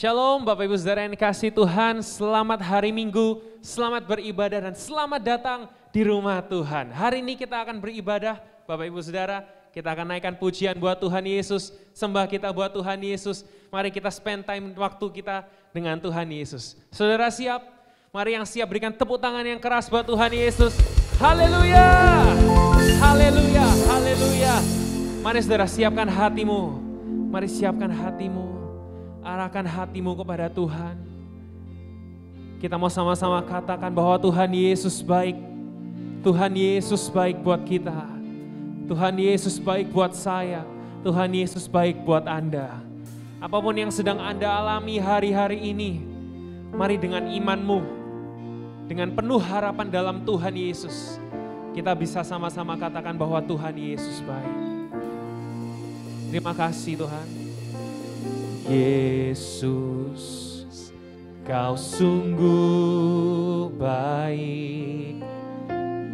Shalom Bapak Ibu Saudara yang dikasihi Tuhan, selamat hari Minggu, selamat beribadah dan selamat datang di rumah Tuhan. Hari ini kita akan beribadah Bapak Ibu Saudara, kita akan naikkan pujian buat Tuhan Yesus, sembah kita buat Tuhan Yesus. Mari kita spend time waktu kita dengan Tuhan Yesus. Saudara siap? Mari yang siap berikan tepuk tangan yang keras buat Tuhan Yesus. Haleluya, haleluya, haleluya. Mari saudara siapkan hatimu, mari siapkan hatimu. Arahkan hatimu kepada Tuhan. Kita mau sama-sama katakan bahwa Tuhan Yesus baik. Tuhan Yesus baik buat kita. Tuhan Yesus baik buat saya. Tuhan Yesus baik buat Anda. Apapun yang sedang Anda alami hari-hari ini, mari dengan imanmu, dengan penuh harapan dalam Tuhan Yesus, kita bisa sama-sama katakan bahwa Tuhan Yesus baik. Terima kasih Tuhan. Yesus, Kau sungguh baik.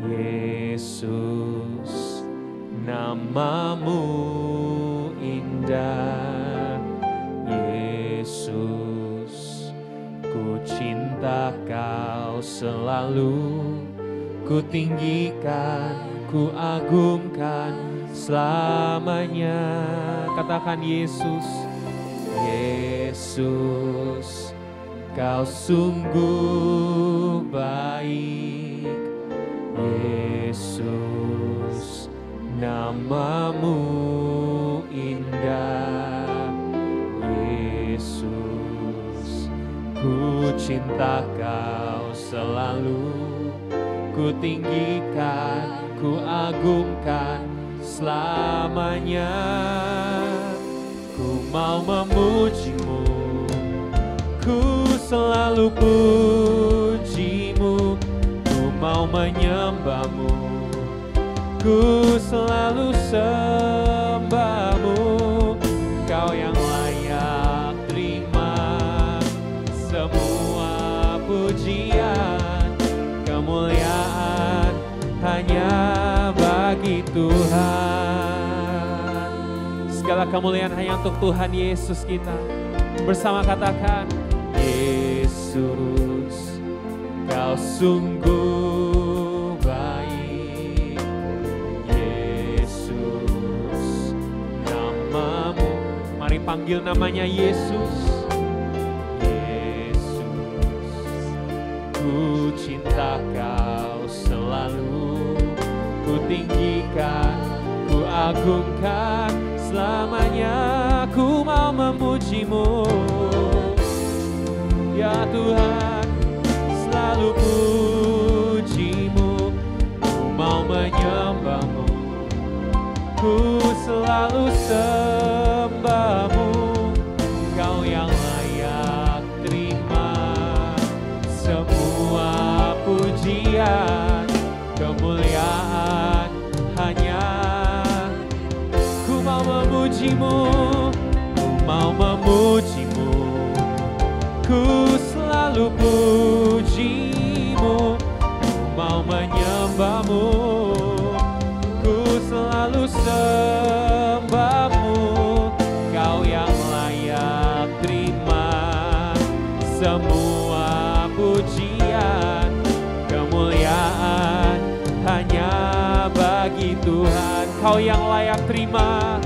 Yesus, namamu indah, Yesus. Ku cinta Kau selalu, ku tinggikan, ku agungkan selamanya. Katakan Yesus, Yesus, Kau sungguh baik. Yesus, namamu indah. Yesus, ku cinta Kau selalu, ku tinggikan, ku agungkan selamanya. Ku mau memuji-Mu, ku selalu puji-Mu. Ku mau menyembah-Mu, ku selalu sembah-Mu. Kau yang layak terima semua pujian, kemuliaan hanya bagi Tuhan. Segala kemuliaan hanya untuk Tuhan Yesus kita. Bersama katakan, Yesus, Kau sungguh baik. Yesus, namamu. Mari panggil namanya Yesus. Yesus, ku cinta Kau selalu, ku tinggikan, ku agungkan selamanya. Ku mau memuji-Mu, ya Tuhan, selalu puji-Mu. Ku mau menyembah-Mu, ku selalu sembah-Mu. Kau yang layak terima semua pujian, kemuliaan hanya. Ku mau memuji-Mu, ku mau memuji-Mu, ku selalu puji-Mu. Ku mau menyembah-Mu, ku selalu sembah-Mu. Kau yang layak terima semua pujian, kemuliaan hanya bagi Tuhan. Kau yang layak terima,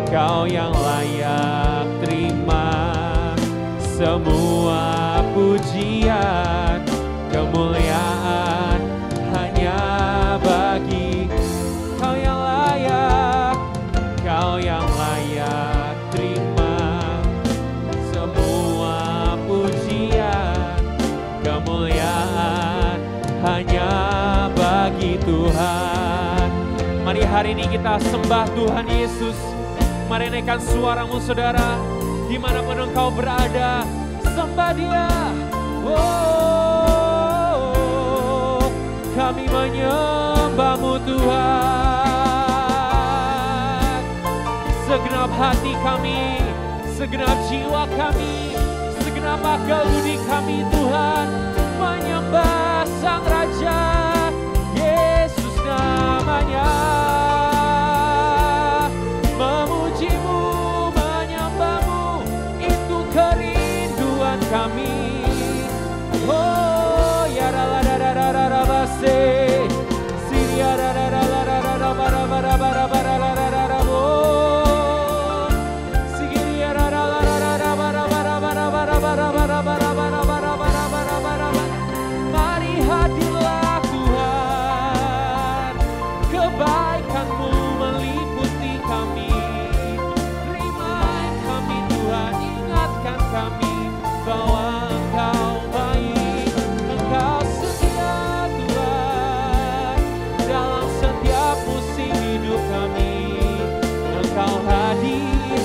Kau yang layak terima semua pujian, kemuliaan hanya bagi Kau yang layak. Kau yang layak terima semua pujian, kemuliaan hanya bagi Tuhan. Mari hari ini kita sembah Tuhan Yesus. Mari naikkan suaramu saudara, dimanapun engkau berada, sembah Dia. Oh, kami menyembah-Mu Tuhan. Segenap hati kami, segenap jiwa kami, segenap akal budi kami Tuhan, menyembah Sang Raja, Yesus namanya. Memuji-Mu, menyembah-Mu, itu kerinduan kami. Oh, ya la la la la la la base, siria la la la la la la bara bara bara bara la la la la bo, siria la la la la la bara bara bara bara bara bara bara bara bara bara bara. Mari hadirlah Tuhan, kebaikan-Mu meliputi kami. Remind kami Tuhan, ingatkan kami bahwa Engkau baik, Engkau setia Tuhan. Dalam setiap musim hidup kami, Engkau hadir.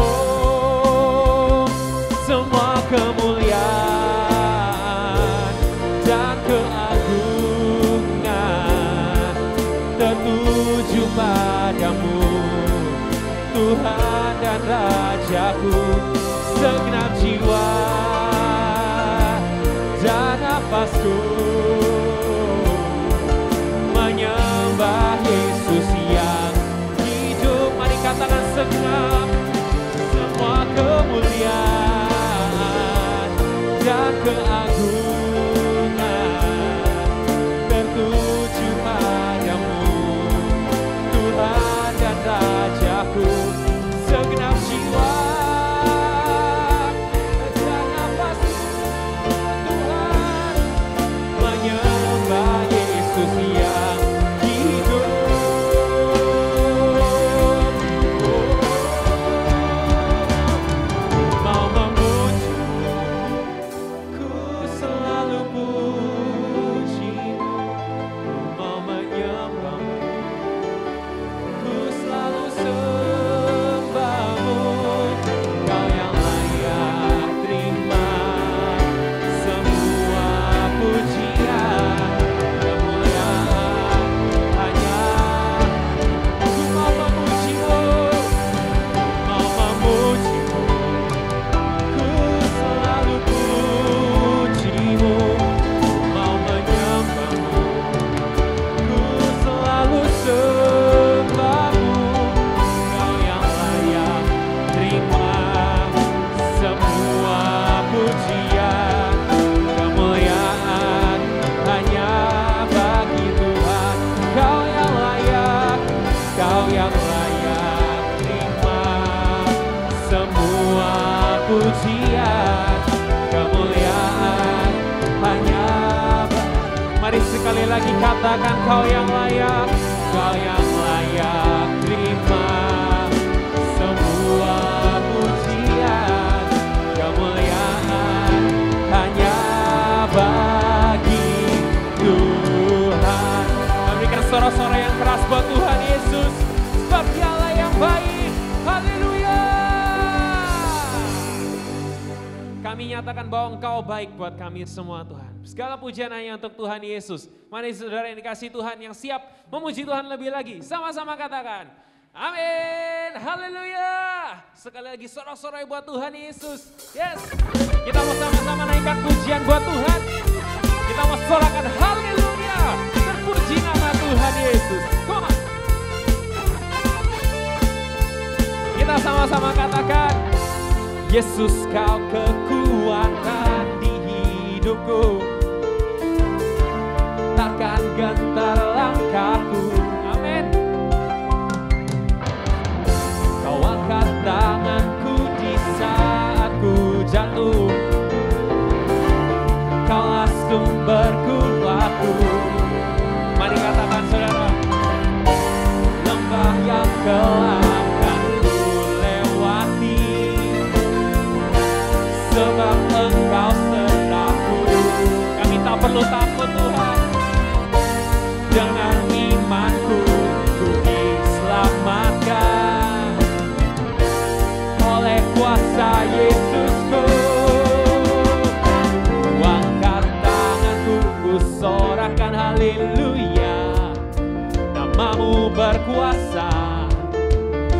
Oh, semua kemuliaan dan keagungan tertuju padamu, Tuhan dan Rajaku. Segenap jiwa dan nafasku menyembah Yesus. lagi katakan Kau yang layak terima semua pujian, kemuliaan hanya bagi Tuhan. Berikan sorak-sorak yang keras buat Tuhan Yesus, sebab Dialah yang baik. Haleluya. Kami nyatakan bahwa Engkau baik buat kami semua Tuhan. Segala pujian hanya untuk Tuhan Yesus. Mana saudara yang dikasih Tuhan yang siap memuji Tuhan lebih lagi? Sama-sama katakan, amin, haleluya. Sekali lagi sorak-sorai buat Tuhan Yesus. Yes, kita mau sama-sama naikkan pujian buat Tuhan. Kita mau sorakan haleluya, terpuji nama Tuhan Yesus. Come on. Kita sama-sama katakan, Yesus Kau kekuatan di hidupku, takkan gentar langkahku. Amin. Kau angkat tanganku di saat ku jatuh, Kaulah sumberku waktu. Mari katakan saudara, lembah yang gelap kan ku lewati, sebab Engkau sertaku. Kami tak perlu takut Tuhan, dengan imanku ku diselamatkan oleh kuasa Yesusku. Ku angkat tanganku, ku sorakan haleluya, namamu berkuasa,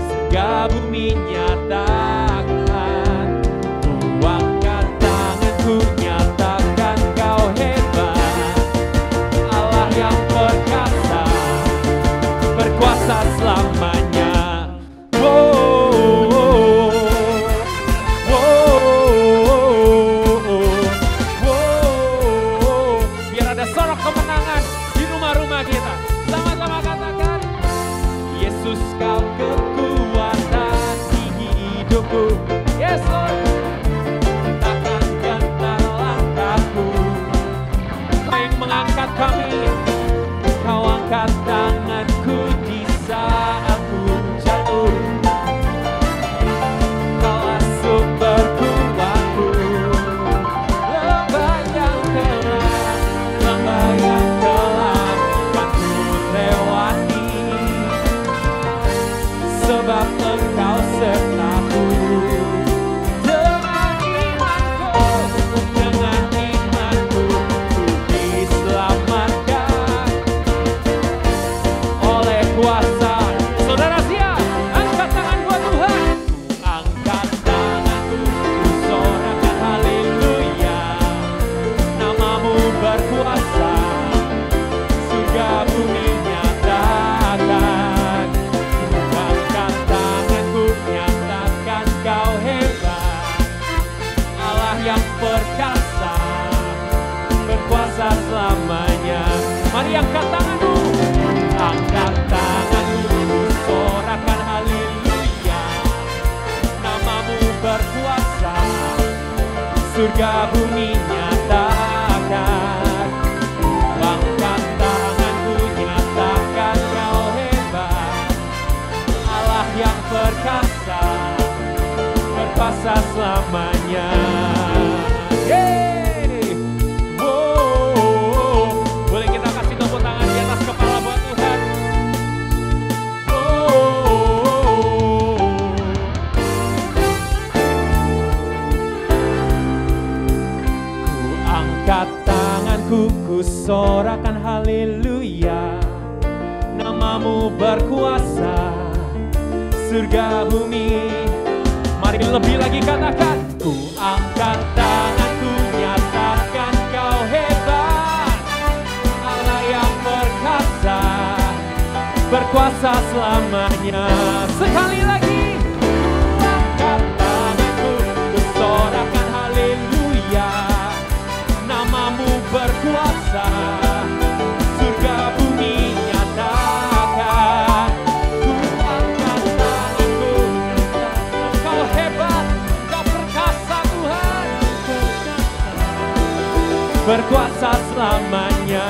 surga bumi nyatakan. Ku angkat tanganku, nyatakan Kau hebat, Allah yang perkasa, berkuasa selamanya. Biar ada sorak kemenangan di rumah-rumah kita. Sama-sama katakan, Yesus Kau kekuatan di hidupku. Yes Lord, takkan gentar langkahku. Kau yang mengangkat kami, Kau angkat tanganku di saat ku jatuh, Kaulah sumberku waktu. Lembah yang gelap kan ku lewati, sebab Engkau sertaku. Dengan imanku ku diselamatkan oleh kuasa. Saudara siap? Angkat tangan buat Tuhan. Angkat tanganku, ku sorakan haleluya, namamu berkuasa, surga bumi nyatakan. Angkat tanganku, nyatakan Kau hebat, Allah yang perkasa, berkuasa selamanya. Mari angkat tanganmu, angkat tanganmu, sorakan haleluya, namamu berkuasa, surga bumi nyatakan. Angkat tanganku, nyatakan Kau hebat, Allah yang perkasa, berkuasa selamanya. Yeay. Wow. Boleh kita kasih tepuk tangan di atas kepala buat Tuhan. Ku angkat tanganku, ku sorakan haleluya, namamu berkuasa, surga bumi. Mari lebih lagi katakan, ku angkat tanganku, nyatakan Kau hebat, Allah yang perkasa, berkuasa selamanya. Sekali lagi, ku angkat tanganku, ku sorakan haleluya, namamu berkuasa, surga bumi nyatakan. Ku angkat tanganku, Kau hebat, Kau perkasa Tuhan, berkuasa selamanya.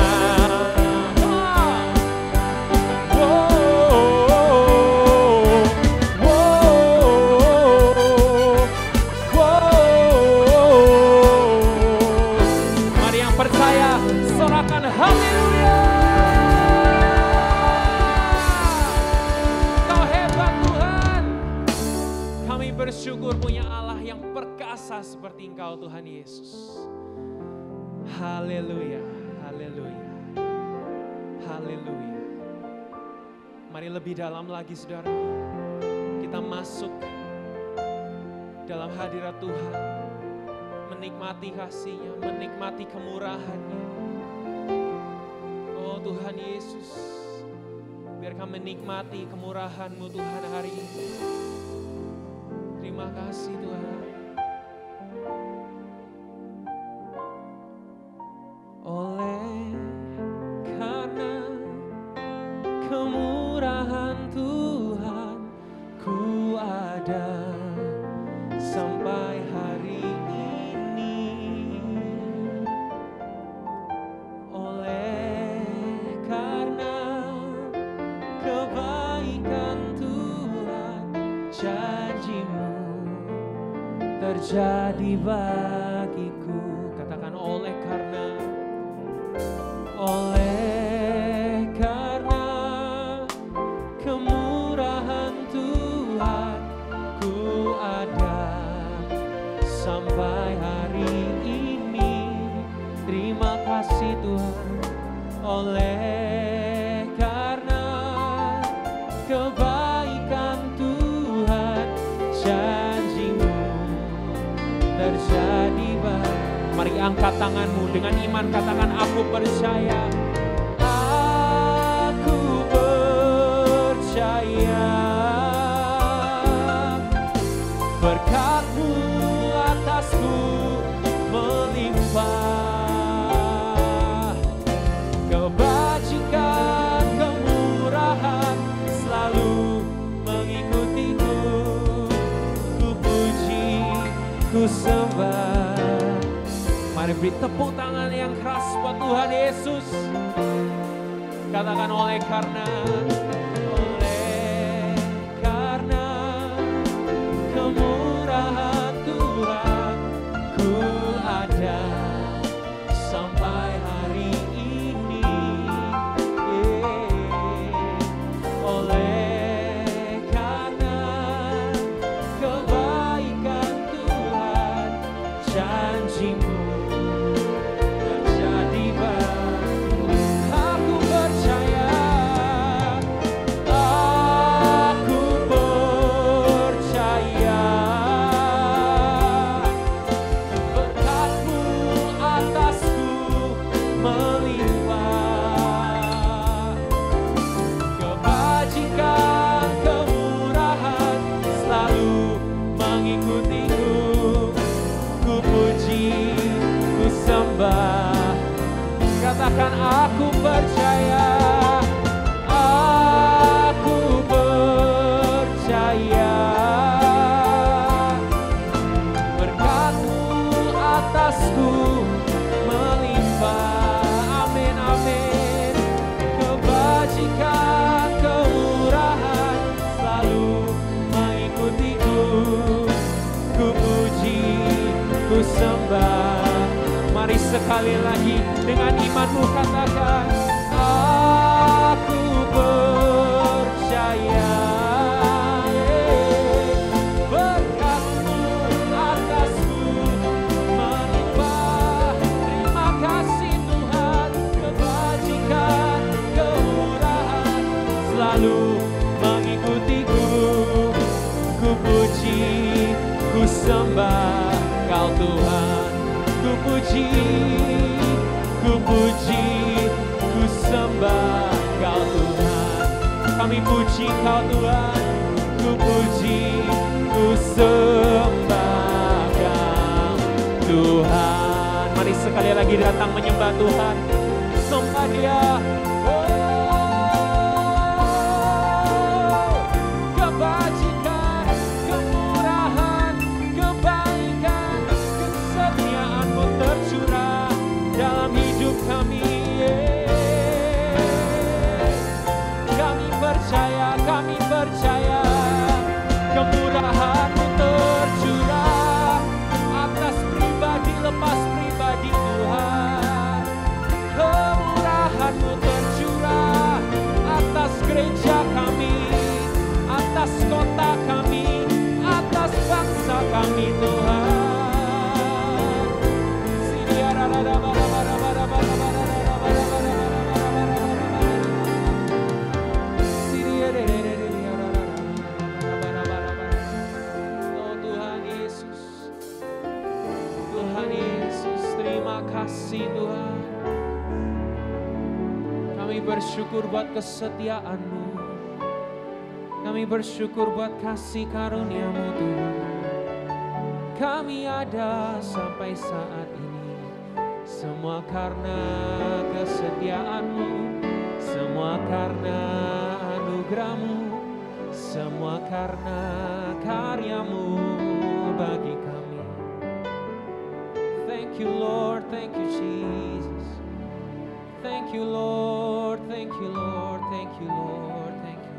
menikmati Engkau Tuhan Yesus. Haleluya, haleluya, haleluya. Mari lebih dalam lagi saudara, kita masuk dalam hadirat Tuhan, menikmati kasih-Nya, menikmati kemurahan-Nya. Oh Tuhan Yesus, biar kami menikmati kemurahan-Mu Tuhan hari ini. Terima kasih Tuhan. Oleh karena kemurahan Tuhan, ku ada sampai hari ini. Oleh karena kebaikan Tuhan, janji-Mu terjadi bagiku. Katakan oleh karena kemurahan Tuhan, ku ada sampai hari ini. Terima kasih Tuhan. Oleh karena kebaikan Tuhan, janji-Mu terjadi baik. Mari angkat tanganmu dengan iman, katakan aku percaya. Aku percaya berkat-Mu atasku melimpah, kebajikan, kemurahan selalu mengikutiku. Ku puji, ku sembah. Mari beri tepuk tangan yang keras buat Tuhan Yesus. Katakan oleh karena kemurahan Tuhan, ku ada sampai hari ini. Oleh karena kebaikan Tuhan, janji-Mu terjadi bagiku. Aku percaya, aku percaya berkat-Mu atasku melimpah, kebajikan, kemurahan selalu mengikutiku. Ku puji, ku sembah. Katakan aku percaya, aku percaya berkat-Mu atasku melimpah. Amin, amin. Kebajikan, kemurahan selalu mengikutiku. Ku puji, ku sembah. Mari sekali lagi dengan imanmu katakan, aku percaya berkat-Mu atasku melimpah. Terima kasih Tuhan, kebajikan, kemurahan selalu mengikutiku. Ku puji, ku sembah Kau Tuhan. Ku puji, ku puji, ku sembah Kau Tuhan. Kami puji Kau Tuhan. Ku puji, ku sembah Kau Tuhan. Mari sekali lagi datang menyembah Tuhan, sembah Dia. Kebajikan, kemurahan, kebaikan, kesetiaan-Mu tercurah dalam hidup kami. Kami percaya kemurahan-Mu tercurah atas pribadi lepas pribadi Tuhan. Kemurahan-Mu tercurah atas gereja kami, atas kota kami, atas bangsa kami Tuhan. bersyukur buat kesetiaan-Mu. Kami bersyukur buat kasih karunia-Mu Tuhan. Kami ada sampai saat ini, semua karena kesetiaan-Mu, semua karena anugerah-Mu, semua karena karya-Mu bagi kami. Thank you Lord, thank you Jesus. Thank you Lord, thank you Lord, thank you Lord, thank you.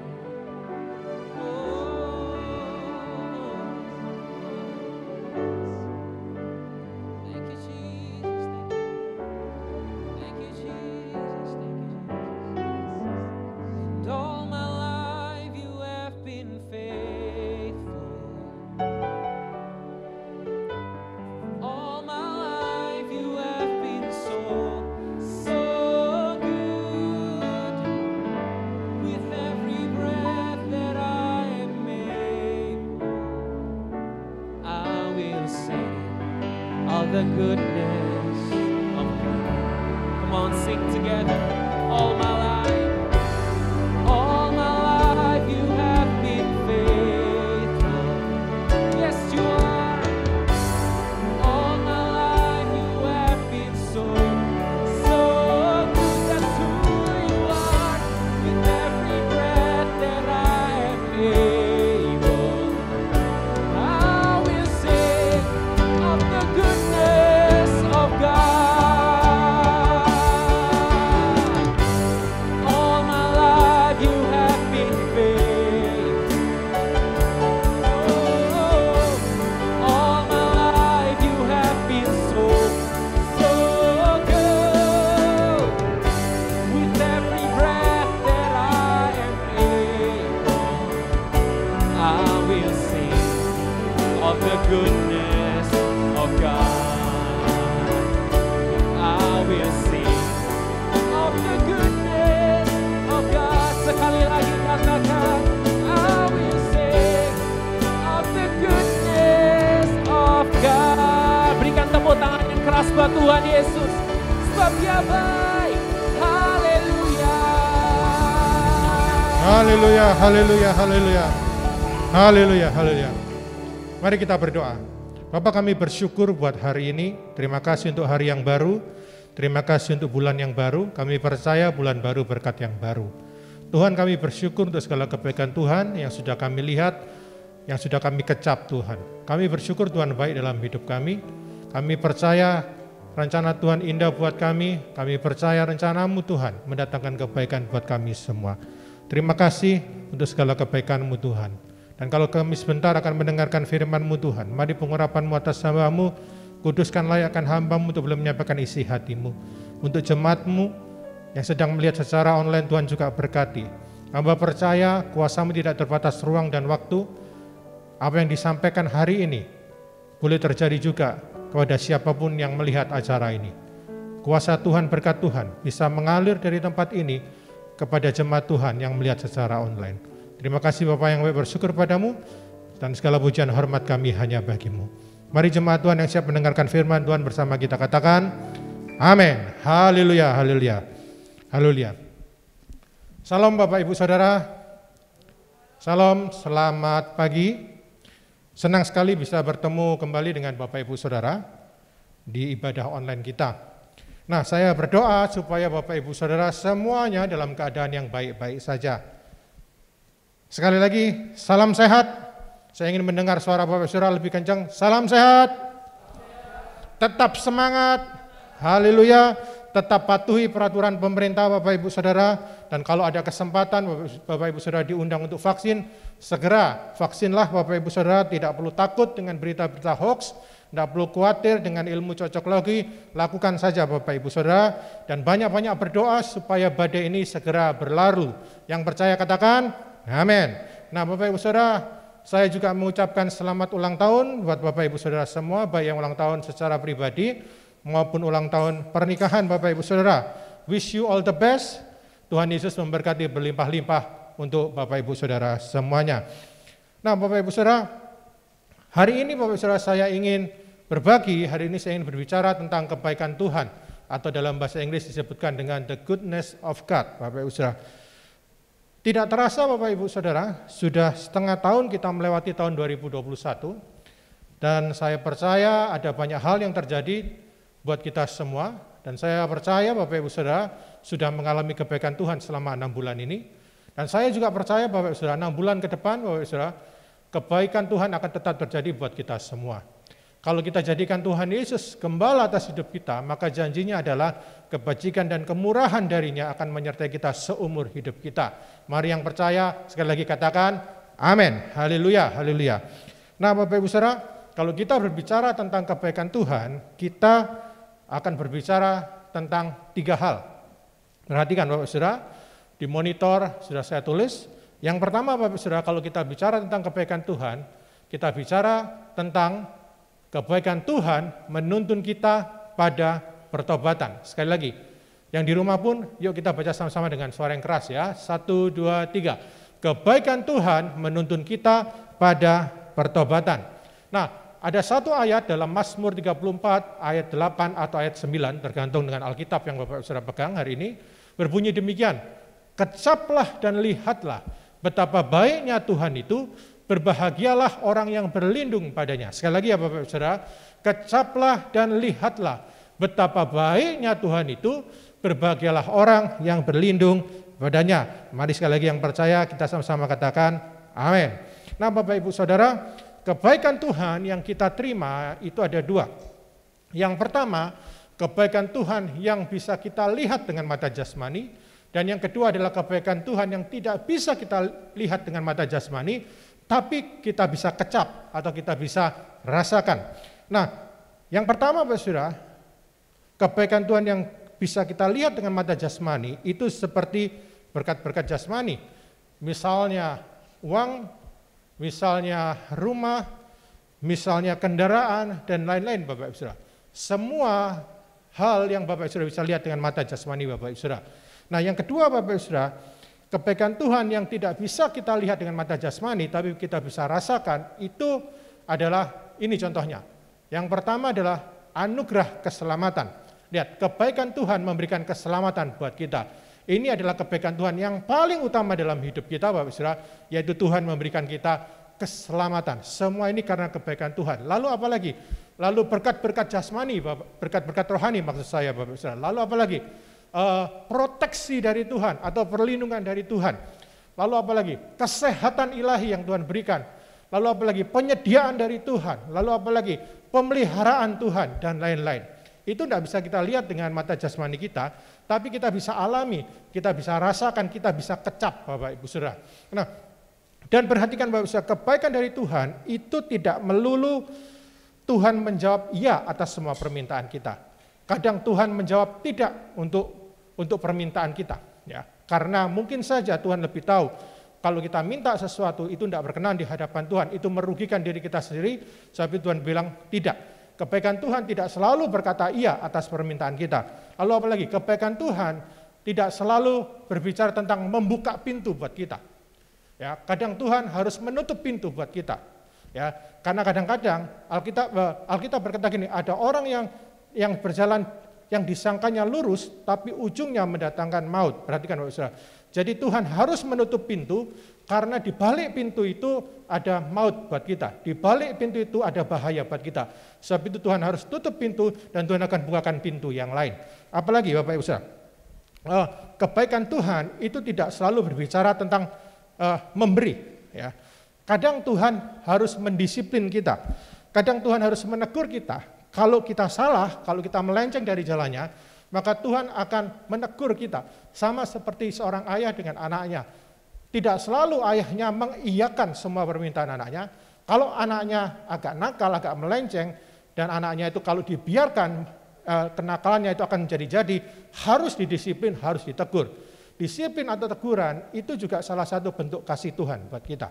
The goodness of God. Come on, sing together. All my life you have been faithful. Yes, you are. All my life you have been so good. That's who you are. With every breath that I am able, I will sing of the goodness of God. All my life you have been faithful. Oh, all my life you have been so good. With every breath that I am able, I will sing of the goodness of God. I will sing of the goodness of God. Sekali lagi katakan, I will sing of the goodness of God. Berikan tepuk tangan yang keras buat Tuhan Yesus, sebab Dia baik. Haleluya. Haleluya, haleluya, haleluya. Haleluya, haleluya. Mari kita berdoa. Bapak, kami bersyukur buat hari ini. Terima kasih untuk hari yang baru. Terima kasih untuk bulan yang baru. Kami percaya bulan baru berkat yang baru. Tuhan, kami bersyukur untuk segala kebaikan Tuhan yang sudah kami lihat, yang sudah kami kecap Tuhan. Kami bersyukur Tuhan baik dalam hidup kami. Kami percaya rencana Tuhan indah buat kami. Kami percaya rencana-Mu Tuhan mendatangkan kebaikan buat kami semua. Terima kasih untuk segala kebaikan-Mu Tuhan. Dan kalau kami sebentar akan mendengarkan firman-Mu Tuhan, mari pengurapan-Mu atas hamba-Mu, kuduskan layakkan hamba-Mu untuk boleh menyampaikan isi hati-Mu. Untuk jemaat-Mu yang sedang melihat secara online, Tuhan juga berkati. Hamba percaya kuasa-Mu tidak terbatas ruang dan waktu. Apa yang disampaikan hari ini boleh terjadi juga kepada siapapun yang melihat acara ini. Kuasa Tuhan, berkat Tuhan bisa mengalir dari tempat ini kepada jemaat Tuhan yang melihat secara online. Terima kasih Bapak yang baik, bersyukur padamu, dan segala pujian hormat kami hanya bagimu. Mari jemaat Tuhan yang siap mendengarkan firman Tuhan bersama kita katakan, amin. Haleluya, haleluya, haleluya. Salam Bapak Ibu Saudara. Salam, selamat pagi. Senang sekali bisa bertemu kembali dengan Bapak Ibu Saudara di ibadah online kita. Nah, saya berdoa supaya Bapak Ibu Saudara semuanya dalam keadaan yang baik-baik saja. Sekali lagi, salam sehat. Saya ingin mendengar suara Bapak Saudara lebih kencang. Salam sehat. Tetap semangat. Haleluya. Tetap patuhi peraturan pemerintah Bapak Ibu Saudara. Dan kalau ada kesempatan Bapak Ibu Saudara diundang untuk vaksin, segera vaksinlah Bapak Ibu Saudara. Tidak perlu takut dengan berita-berita hoax. Tidak perlu khawatir dengan ilmu cocok logi. Lakukan saja Bapak Ibu Saudara. Dan banyak-banyak berdoa supaya badai ini segera berlalu. Yang percaya katakan, amin. Nah Bapak Ibu Saudara, saya juga mengucapkan selamat ulang tahun buat Bapak Ibu Saudara semua, baik yang ulang tahun secara pribadi maupun ulang tahun pernikahan Bapak Ibu Saudara. Wish you all the best. Tuhan Yesus memberkati berlimpah-limpah untuk Bapak Ibu Saudara semuanya. Nah Bapak Ibu Saudara, hari ini Bapak Ibu Saudara saya ingin berbagi, hari ini saya ingin berbicara tentang kebaikan Tuhan atau dalam bahasa Inggris disebutkan dengan the goodness of God, Bapak Ibu Saudara. Tidak terasa Bapak Ibu Saudara, sudah setengah tahun kita melewati tahun 2021, dan saya percaya ada banyak hal yang terjadi buat kita semua, dan saya percaya Bapak Ibu Saudara sudah mengalami kebaikan Tuhan selama 6 bulan ini, dan saya juga percaya Bapak Ibu Saudara 6 bulan ke depan Bapak Ibu Saudara, kebaikan Tuhan akan tetap terjadi buat kita semua. Kalau kita jadikan Tuhan Yesus gembala atas hidup kita, maka janjinya adalah kebajikan dan kemurahan darinya akan menyertai kita seumur hidup kita. Mari yang percaya, sekali lagi katakan, amin, haleluya, haleluya. Nah Bapak Ibu Saudara, kalau kita berbicara tentang kebaikan Tuhan, kita akan berbicara tentang 3 hal. Perhatikan Bapak Ibu Saudara, di monitor sudah saya tulis. Yang pertama Bapak Ibu Saudara, kalau kita bicara tentang kebaikan Tuhan, kita bicara tentang kebaikan Tuhan menuntun kita pada pertobatan. Sekali lagi, yang di rumah pun, yuk kita baca sama-sama dengan suara yang keras ya. 1, 2, 3. Kebaikan Tuhan menuntun kita pada pertobatan. Nah, ada satu ayat dalam Mazmur 34, ayat 8 atau ayat 9, tergantung dengan Alkitab yang Bapak Saudara pegang hari ini, berbunyi demikian. Kecaplah dan lihatlah betapa baiknya Tuhan itu, berbahagialah orang yang berlindung padanya. Sekali lagi ya Bapak Saudara, kecaplah dan lihatlah betapa baiknya Tuhan itu, berbahagialah orang yang berlindung padanya. Mari sekali lagi yang percaya kita sama-sama katakan amin. Nah Bapak Ibu Saudara, kebaikan Tuhan yang kita terima itu ada 2. Yang pertama, kebaikan Tuhan yang bisa kita lihat dengan mata jasmani, dan yang kedua adalah kebaikan Tuhan yang tidak bisa kita lihat dengan mata jasmani, tapi kita bisa kecap atau kita bisa rasakan. Nah, yang pertama Bapak Saudara, kebaikan Tuhan yang bisa kita lihat dengan mata jasmani itu seperti berkat-berkat jasmani. Misalnya uang, misalnya rumah, misalnya kendaraan, dan lain-lain Bapak Ibu Saudara. Semua hal yang Bapak Ibu Saudara bisa lihat dengan mata jasmani Bapak Ibu Saudara. Nah, yang kedua Bapak Ibu Saudara, kebaikan Tuhan yang tidak bisa kita lihat dengan mata jasmani, tapi kita bisa rasakan, itu adalah, ini contohnya. Yang pertama adalah anugerah keselamatan. Lihat, kebaikan Tuhan memberikan keselamatan buat kita. Ini adalah kebaikan Tuhan yang paling utama dalam hidup kita, Bapak Saudara, yaitu Tuhan memberikan kita keselamatan. Semua ini karena kebaikan Tuhan. Lalu apa lagi? Lalu berkat-berkat jasmani, berkat-berkat rohani maksud saya, Bapak Saudara. Lalu apa lagi? Proteksi dari Tuhan atau perlindungan dari Tuhan. Lalu apalagi? Kesehatan ilahi yang Tuhan berikan. Lalu apalagi? Penyediaan dari Tuhan. Lalu apalagi? Pemeliharaan Tuhan dan lain-lain. Itu tidak bisa kita lihat dengan mata jasmani kita, tapi kita bisa alami, kita bisa rasakan, kita bisa kecap Bapak Ibu Saudara. Nah, dan perhatikan Bapak Ibu Saudara, kebaikan dari Tuhan itu tidak melulu Tuhan menjawab iya atas semua permintaan kita. Kadang Tuhan menjawab tidak untuk permintaan kita, ya, karena mungkin saja Tuhan lebih tahu kalau kita minta sesuatu itu tidak berkenan di hadapan Tuhan, itu merugikan diri kita sendiri, tapi Tuhan bilang tidak. Kebaikan Tuhan tidak selalu berkata iya atas permintaan kita. Lalu apalagi? Kebaikan Tuhan tidak selalu berbicara tentang membuka pintu buat kita. Ya, kadang Tuhan harus menutup pintu buat kita. Ya, karena kadang-kadang Alkitab berkata gini, ada orang yang berjalan yang disangkanya lurus, tapi ujungnya mendatangkan maut. Perhatikan Bapak Saudara. Jadi Tuhan harus menutup pintu, karena di balik pintu itu ada maut buat kita. Di balik pintu itu ada bahaya buat kita. Sebab itu Tuhan harus tutup pintu, dan Tuhan akan bukakan pintu yang lain. Apalagi Bapak Ibu Saudara, kebaikan Tuhan itu tidak selalu berbicara tentang memberi. Ya. Kadang Tuhan harus mendisiplin kita. Kadang Tuhan harus menegur kita. Kalau kita salah, kalau kita melenceng dari jalannya, maka Tuhan akan menegur kita. Sama seperti seorang ayah dengan anaknya. Tidak selalu ayahnya mengiyakan semua permintaan anaknya. Kalau anaknya agak nakal, agak melenceng, dan anaknya itu kalau dibiarkan, kenakalannya itu akan jadi-jadi, harus didisiplin, harus ditegur. Disiplin atau teguran itu juga salah satu bentuk kasih Tuhan buat kita.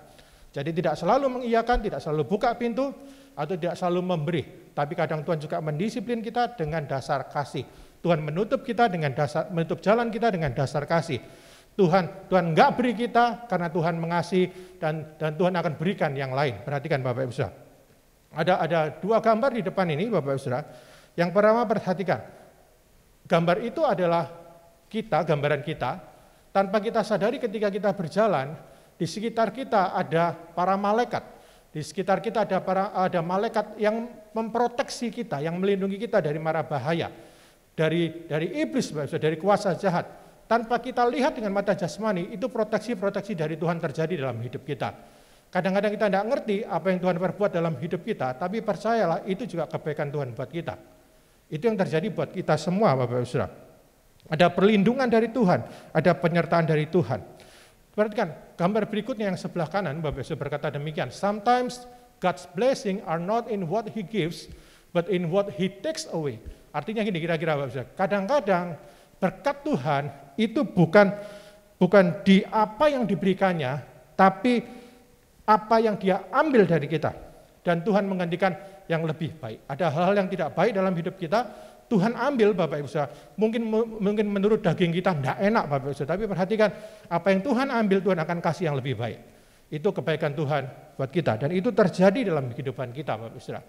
Jadi tidak selalu mengiyakan, tidak selalu buka pintu, atau tidak selalu memberi. Tapi kadang Tuhan juga mendisiplin kita dengan dasar kasih. Tuhan menutup kita dengan dasar, menutup jalan kita dengan dasar kasih. Tuhan enggak beri kita karena Tuhan mengasihi, dan Tuhan akan berikan yang lain. Perhatikan Bapak Ibu Saudara. Ada 2 gambar di depan ini Bapak Ibu Saudara. Yang pertama perhatikan. gambar itu adalah kita, gambaran kita. Tanpa kita sadari ketika kita berjalan, di sekitar kita ada para malaikat. Di sekitar kita ada malaikat yang memproteksi kita, yang melindungi kita dari mara bahaya. Dari iblis, dari kuasa jahat. Tanpa kita lihat dengan mata jasmani, itu proteksi-proteksi dari Tuhan terjadi dalam hidup kita. Kadang-kadang kita tidak ngerti apa yang Tuhan perbuat dalam hidup kita, tapi percayalah itu juga kebaikan Tuhan buat kita. Itu yang terjadi buat kita semua, Bapak Ibu Saudara. Ada perlindungan dari Tuhan, ada penyertaan dari Tuhan. Perhatikan, gambar berikutnya yang sebelah kanan, Bapak Ibu berkata demikian, sometimes God's blessing are not in what He gives, but in what He takes away. Artinya gini kira-kira, Bapak Ibu, kadang-kadang berkat Tuhan itu bukan di apa yang diberikannya, tapi apa yang Dia ambil dari kita. Dan Tuhan menggantikan yang lebih baik. Ada hal-hal yang tidak baik dalam hidup kita, Tuhan ambil, Bapak Ibu Saudara. Mungkin menurut daging kita tidak enak, Bapak Ibu Saudara, tapi perhatikan apa yang Tuhan ambil, Tuhan akan kasih yang lebih baik. Itu kebaikan Tuhan buat kita, dan itu terjadi dalam kehidupan kita, Bapak Ibu Saudara.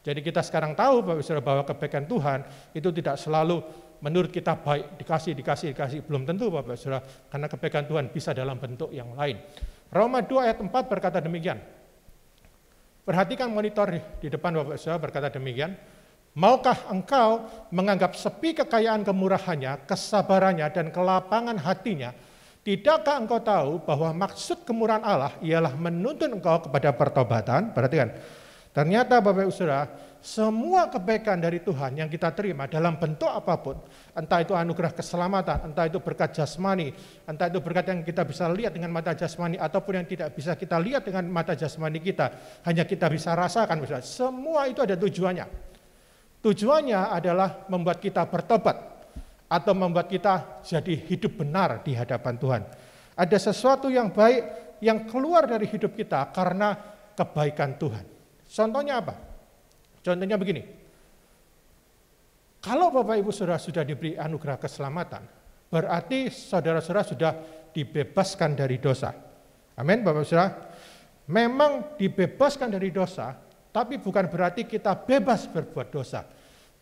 Jadi kita sekarang tahu, Bapak Ibu Saudara, bahwa kebaikan Tuhan itu tidak selalu menurut kita baik, dikasih, belum tentu, Bapak Ibu Saudara, karena kebaikan Tuhan bisa dalam bentuk yang lain. Roma 2 ayat 4 berkata demikian. Perhatikan monitor di depan, Bapak Ibu Saudara, berkata demikian. Maukah engkau menganggap sepi kekayaan kemurahannya, kesabarannya, dan kelapangan hatinya? Tidakkah engkau tahu bahwa maksud kemurahan Allah ialah menuntun engkau kepada pertobatan? Perhatikan, ternyata Bapak Ibu Saudara, semua kebaikan dari Tuhan yang kita terima dalam bentuk apapun, entah itu anugerah keselamatan, entah itu berkat jasmani, entah itu berkat yang kita bisa lihat dengan mata jasmani, ataupun yang tidak bisa kita lihat dengan mata jasmani kita, hanya kita bisa rasakan, semua itu ada tujuannya. Tujuannya adalah membuat kita bertobat, atau membuat kita jadi hidup benar di hadapan Tuhan. Ada sesuatu yang baik yang keluar dari hidup kita karena kebaikan Tuhan. Contohnya apa? Contohnya begini, kalau Bapak Ibu Saudara sudah diberi anugerah keselamatan, berarti saudara-saudara sudah dibebaskan dari dosa. Amin, Bapak Ibu Saudara. Memang dibebaskan dari dosa, tapi bukan berarti kita bebas berbuat dosa.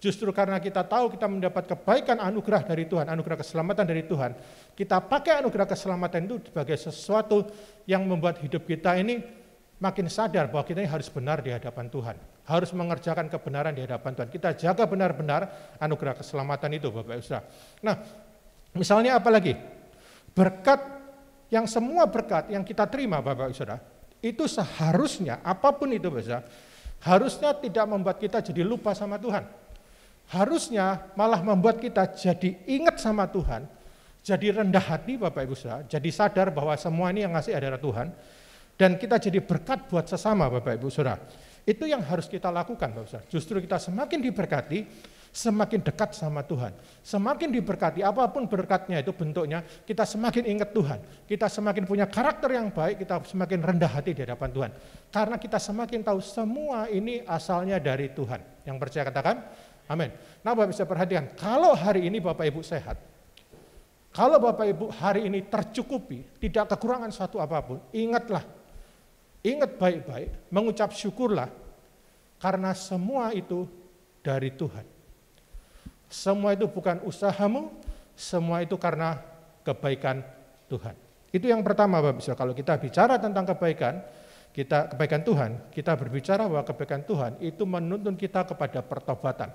Justru karena kita tahu kita mendapat kebaikan anugerah dari Tuhan, anugerah keselamatan dari Tuhan, kita pakai anugerah keselamatan itu sebagai sesuatu yang membuat hidup kita ini makin sadar bahwa kita ini harus benar di hadapan Tuhan. Harus mengerjakan kebenaran di hadapan Tuhan. Kita jaga benar-benar anugerah keselamatan itu, Bapak Ibu Saudara. Nah, misalnya apa lagi? Berkat, yang semua berkat yang kita terima, Bapak Ibu Saudara, itu seharusnya, apapun itu, Bapak Saudara, harusnya tidak membuat kita jadi lupa sama Tuhan. Harusnya malah membuat kita jadi ingat sama Tuhan, jadi rendah hati, Bapak Ibu Saudara, jadi sadar bahwa semua ini yang ngasih adalah Tuhan, dan kita jadi berkat buat sesama, Bapak Ibu Saudara. Itu yang harus kita lakukan, Bapak Saudara. Justru kita semakin diberkati, semakin dekat sama Tuhan. Semakin diberkati, apapun berkatnya itu bentuknya, kita semakin ingat Tuhan. Kita semakin punya karakter yang baik, kita semakin rendah hati di hadapan Tuhan. Karena kita semakin tahu semua ini asalnya dari Tuhan. Yang percaya katakan, amin. Nah, Bapak bisa perhatikan, kalau hari ini Bapak Ibu sehat, kalau Bapak Ibu hari ini tercukupi, tidak kekurangan suatu apapun, ingat baik-baik, mengucap syukurlah, karena semua itu dari Tuhan. Semua itu bukan usahamu, semua itu karena kebaikan Tuhan. Itu yang pertama, Bapak Ibu. Kalau kita bicara tentang kebaikan Tuhan, kita berbicara bahwa kebaikan Tuhan itu menuntun kita kepada pertobatan.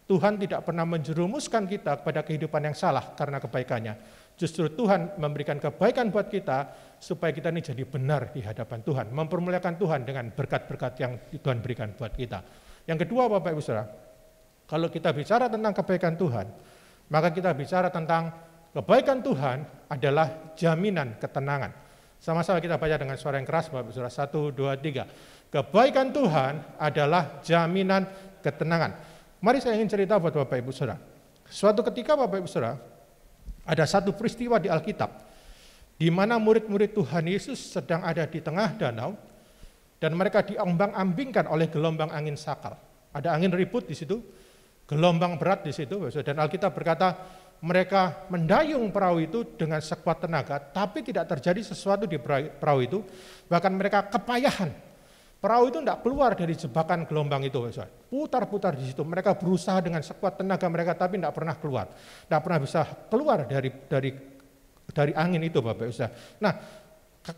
Tuhan tidak pernah menjerumuskan kita kepada kehidupan yang salah karena kebaikannya. Justru Tuhan memberikan kebaikan buat kita supaya kita ini jadi benar di hadapan Tuhan, mempermuliakan Tuhan dengan berkat-berkat yang Tuhan berikan buat kita. Yang kedua, Bapak Ibu Saudara, kalau kita bicara tentang kebaikan Tuhan, maka kita bicara tentang kebaikan Tuhan adalah jaminan ketenangan. Sama-sama kita baca dengan suara yang keras, Bapak Ibu Saudara. 1, 2, 3. Kebaikan Tuhan adalah jaminan ketenangan. Mari saya ingin cerita buat Bapak Ibu Saudara. Suatu ketika, Bapak Ibu Saudara, ada satu peristiwa di Alkitab, di mana murid-murid Tuhan Yesus sedang ada di tengah danau, dan mereka diombang-ambingkan oleh gelombang angin sakal. Ada angin ribut di situ, gelombang berat di situ, dan Alkitab berkata, mereka mendayung perahu itu dengan sekuat tenaga, tapi tidak terjadi sesuatu di perahu itu, bahkan mereka kepayahan. Perahu itu tidak keluar dari jebakan gelombang itu, putar-putar di situ. Mereka berusaha dengan sekuat tenaga mereka, tapi tidak pernah keluar, tidak pernah bisa keluar dari angin itu, Bapak Ibu Saudara. Nah,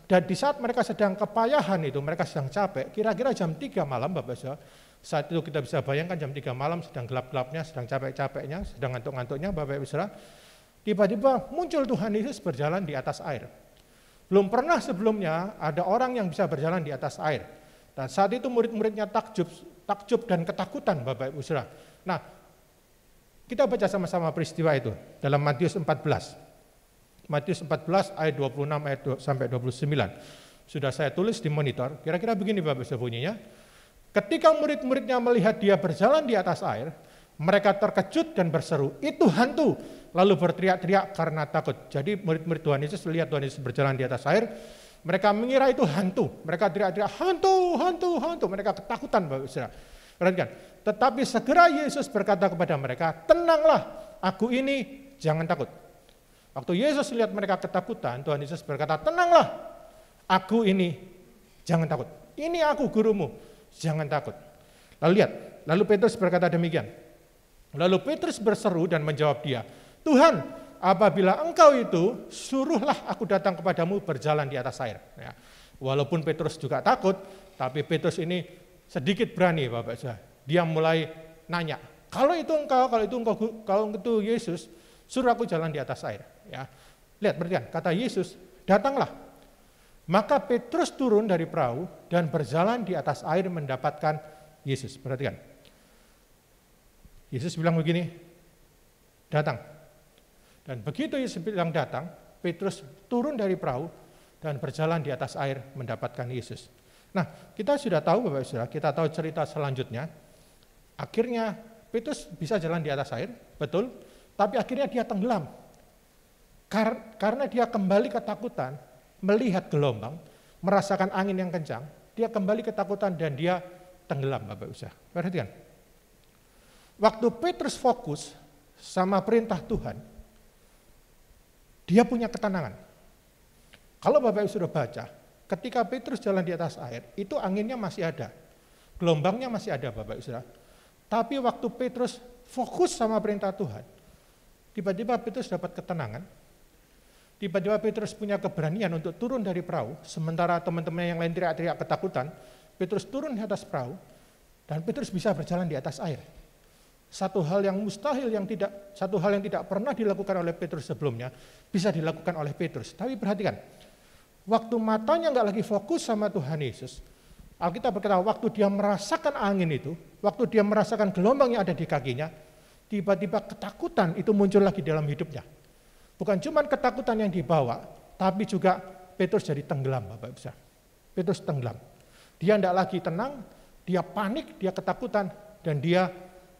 dan di saat mereka sedang kepayahan itu, mereka sedang capek, kira-kira jam 3 malam, Bapak Ibu Saudara. Saat itu kita bisa bayangkan jam 3 malam, sedang gelap-gelapnya, sedang capek-capeknya, sedang ngantuk-ngantuknya, Bapak Ibu Saudara. Tiba-tiba muncul Tuhan Yesus berjalan di atas air. Belum pernah sebelumnya ada orang yang bisa berjalan di atas air. Dan saat itu murid-muridnya takjub dan ketakutan, Bapak Ibu Saudara. Nah, kita baca sama-sama peristiwa itu dalam Matius 14. Matius 14 ayat 26 sampai 29. Sudah saya tulis di monitor, kira-kira begini Bapak Ibu Saudara bunyinya. Ketika murid-muridnya melihat dia berjalan di atas air, mereka terkejut dan berseru, "Itu hantu!" Lalu berteriak-teriak karena takut. Jadi murid-murid Tuhan Yesus lihat Tuhan Yesus berjalan di atas air, mereka mengira itu hantu. Mereka teriak-teriak, "Hantu, hantu, hantu." Mereka ketakutan, Bapak Saudara. Perhatikan. Tetapi segera Yesus berkata kepada mereka, "Tenanglah, aku ini, jangan takut." Waktu Yesus lihat mereka ketakutan, Tuhan Yesus berkata, "Tenanglah, aku ini, jangan takut. Ini aku gurumu, jangan takut." Lalu lihat, lalu Petrus berkata demikian. Lalu Petrus berseru dan menjawab dia, "Tuhan, apabila engkau itu, suruhlah aku datang kepadamu berjalan di atas air." Ya. Walaupun Petrus juga takut, tapi Petrus ini sedikit berani, Bapak Saudara. Dia mulai nanya, kalau itu Yesus, suruh aku jalan di atas air. Ya. Lihat, perhatikan, kata Yesus, "Datanglah." Maka Petrus turun dari perahu dan berjalan di atas air mendapatkan Yesus. Perhatikan. Yesus bilang begini, "Datang." Dan begitu Yesus bilang datang, Petrus turun dari perahu dan berjalan di atas air mendapatkan Yesus. Nah, kita sudah tahu Bapak Saudara, kita tahu cerita selanjutnya. Akhirnya Petrus bisa jalan di atas air, betul, tapi akhirnya dia tenggelam. Karena dia kembali ketakutan, melihat gelombang, merasakan angin yang kencang, dia kembali ketakutan dan dia tenggelam, Bapak Saudara. Perhatikan. Waktu Petrus fokus sama perintah Tuhan, dia punya ketenangan. Kalau Bapak Ibu sudah baca, ketika Petrus jalan di atas air, itu anginnya masih ada. Gelombangnya masih ada, Bapak Ibu Saudara. Tapi waktu Petrus fokus sama perintah Tuhan, tiba-tiba Petrus dapat ketenangan. Tiba-tiba Petrus punya keberanian untuk turun dari perahu, sementara teman-teman yang lain teriak-teriak ketakutan, Petrus turun di atas perahu, dan Petrus bisa berjalan di atas air. Satu hal yang tidak pernah dilakukan oleh Petrus sebelumnya, bisa dilakukan oleh Petrus. Tapi perhatikan, waktu matanya nggak lagi fokus sama Tuhan Yesus, Alkitab berkata, waktu dia merasakan angin itu, waktu dia merasakan gelombang yang ada di kakinya, tiba-tiba ketakutan itu muncul lagi dalam hidupnya. Bukan cuma ketakutan yang dibawa, tapi juga Petrus jadi tenggelam, Bapak Ibu. Petrus tenggelam. Dia tidak lagi tenang, dia panik, dia ketakutan, dan dia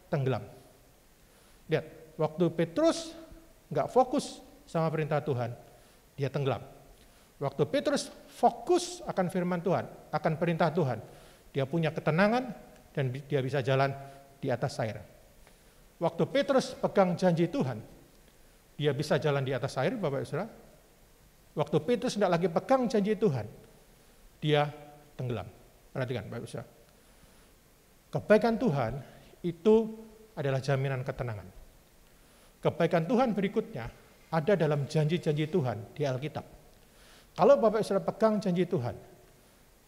tenggelam. Lihat, waktu Petrus nggak fokus sama perintah Tuhan, dia tenggelam. Waktu Petrus fokus akan firman Tuhan, akan perintah Tuhan, dia punya ketenangan dan dia bisa jalan di atas air. Waktu Petrus pegang janji Tuhan, dia bisa jalan di atas air, Bapak Ibu Saudara. Waktu Petrus tidak lagi pegang janji Tuhan, dia tenggelam. Perhatikan, Bapak Ibu Saudara. Kebaikan Tuhan itu adalah jaminan ketenangan. Kebaikan Tuhan berikutnya ada dalam janji-janji Tuhan di Alkitab. Kalau Bapak Ibu Saudara pegang janji Tuhan,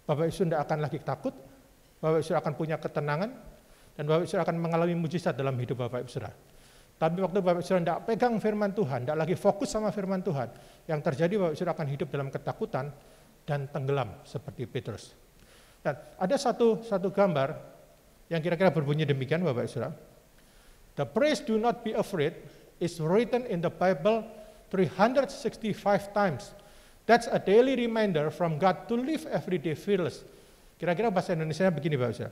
Bapak Ibu Saudara akan lagi takut, Bapak Ibu Saudara akan punya ketenangan, dan Bapak Ibu Saudara akan mengalami mujizat dalam hidup Bapak Ibu Saudara. Tapi waktu Bapak Ibu Saudara tidak pegang firman Tuhan, tidak lagi fokus sama firman Tuhan, yang terjadi Bapak Ibu Saudara akan hidup dalam ketakutan dan tenggelam seperti Petrus. Dan ada satu gambar yang kira-kira berbunyi demikian, Bapak Ibu Saudara. The phrase "do not be afraid" is written in the Bible 365 times. That's a daily reminder from God to live every day fearless. Kira-kira bahasa Indonesia begini, Bapak Saudara.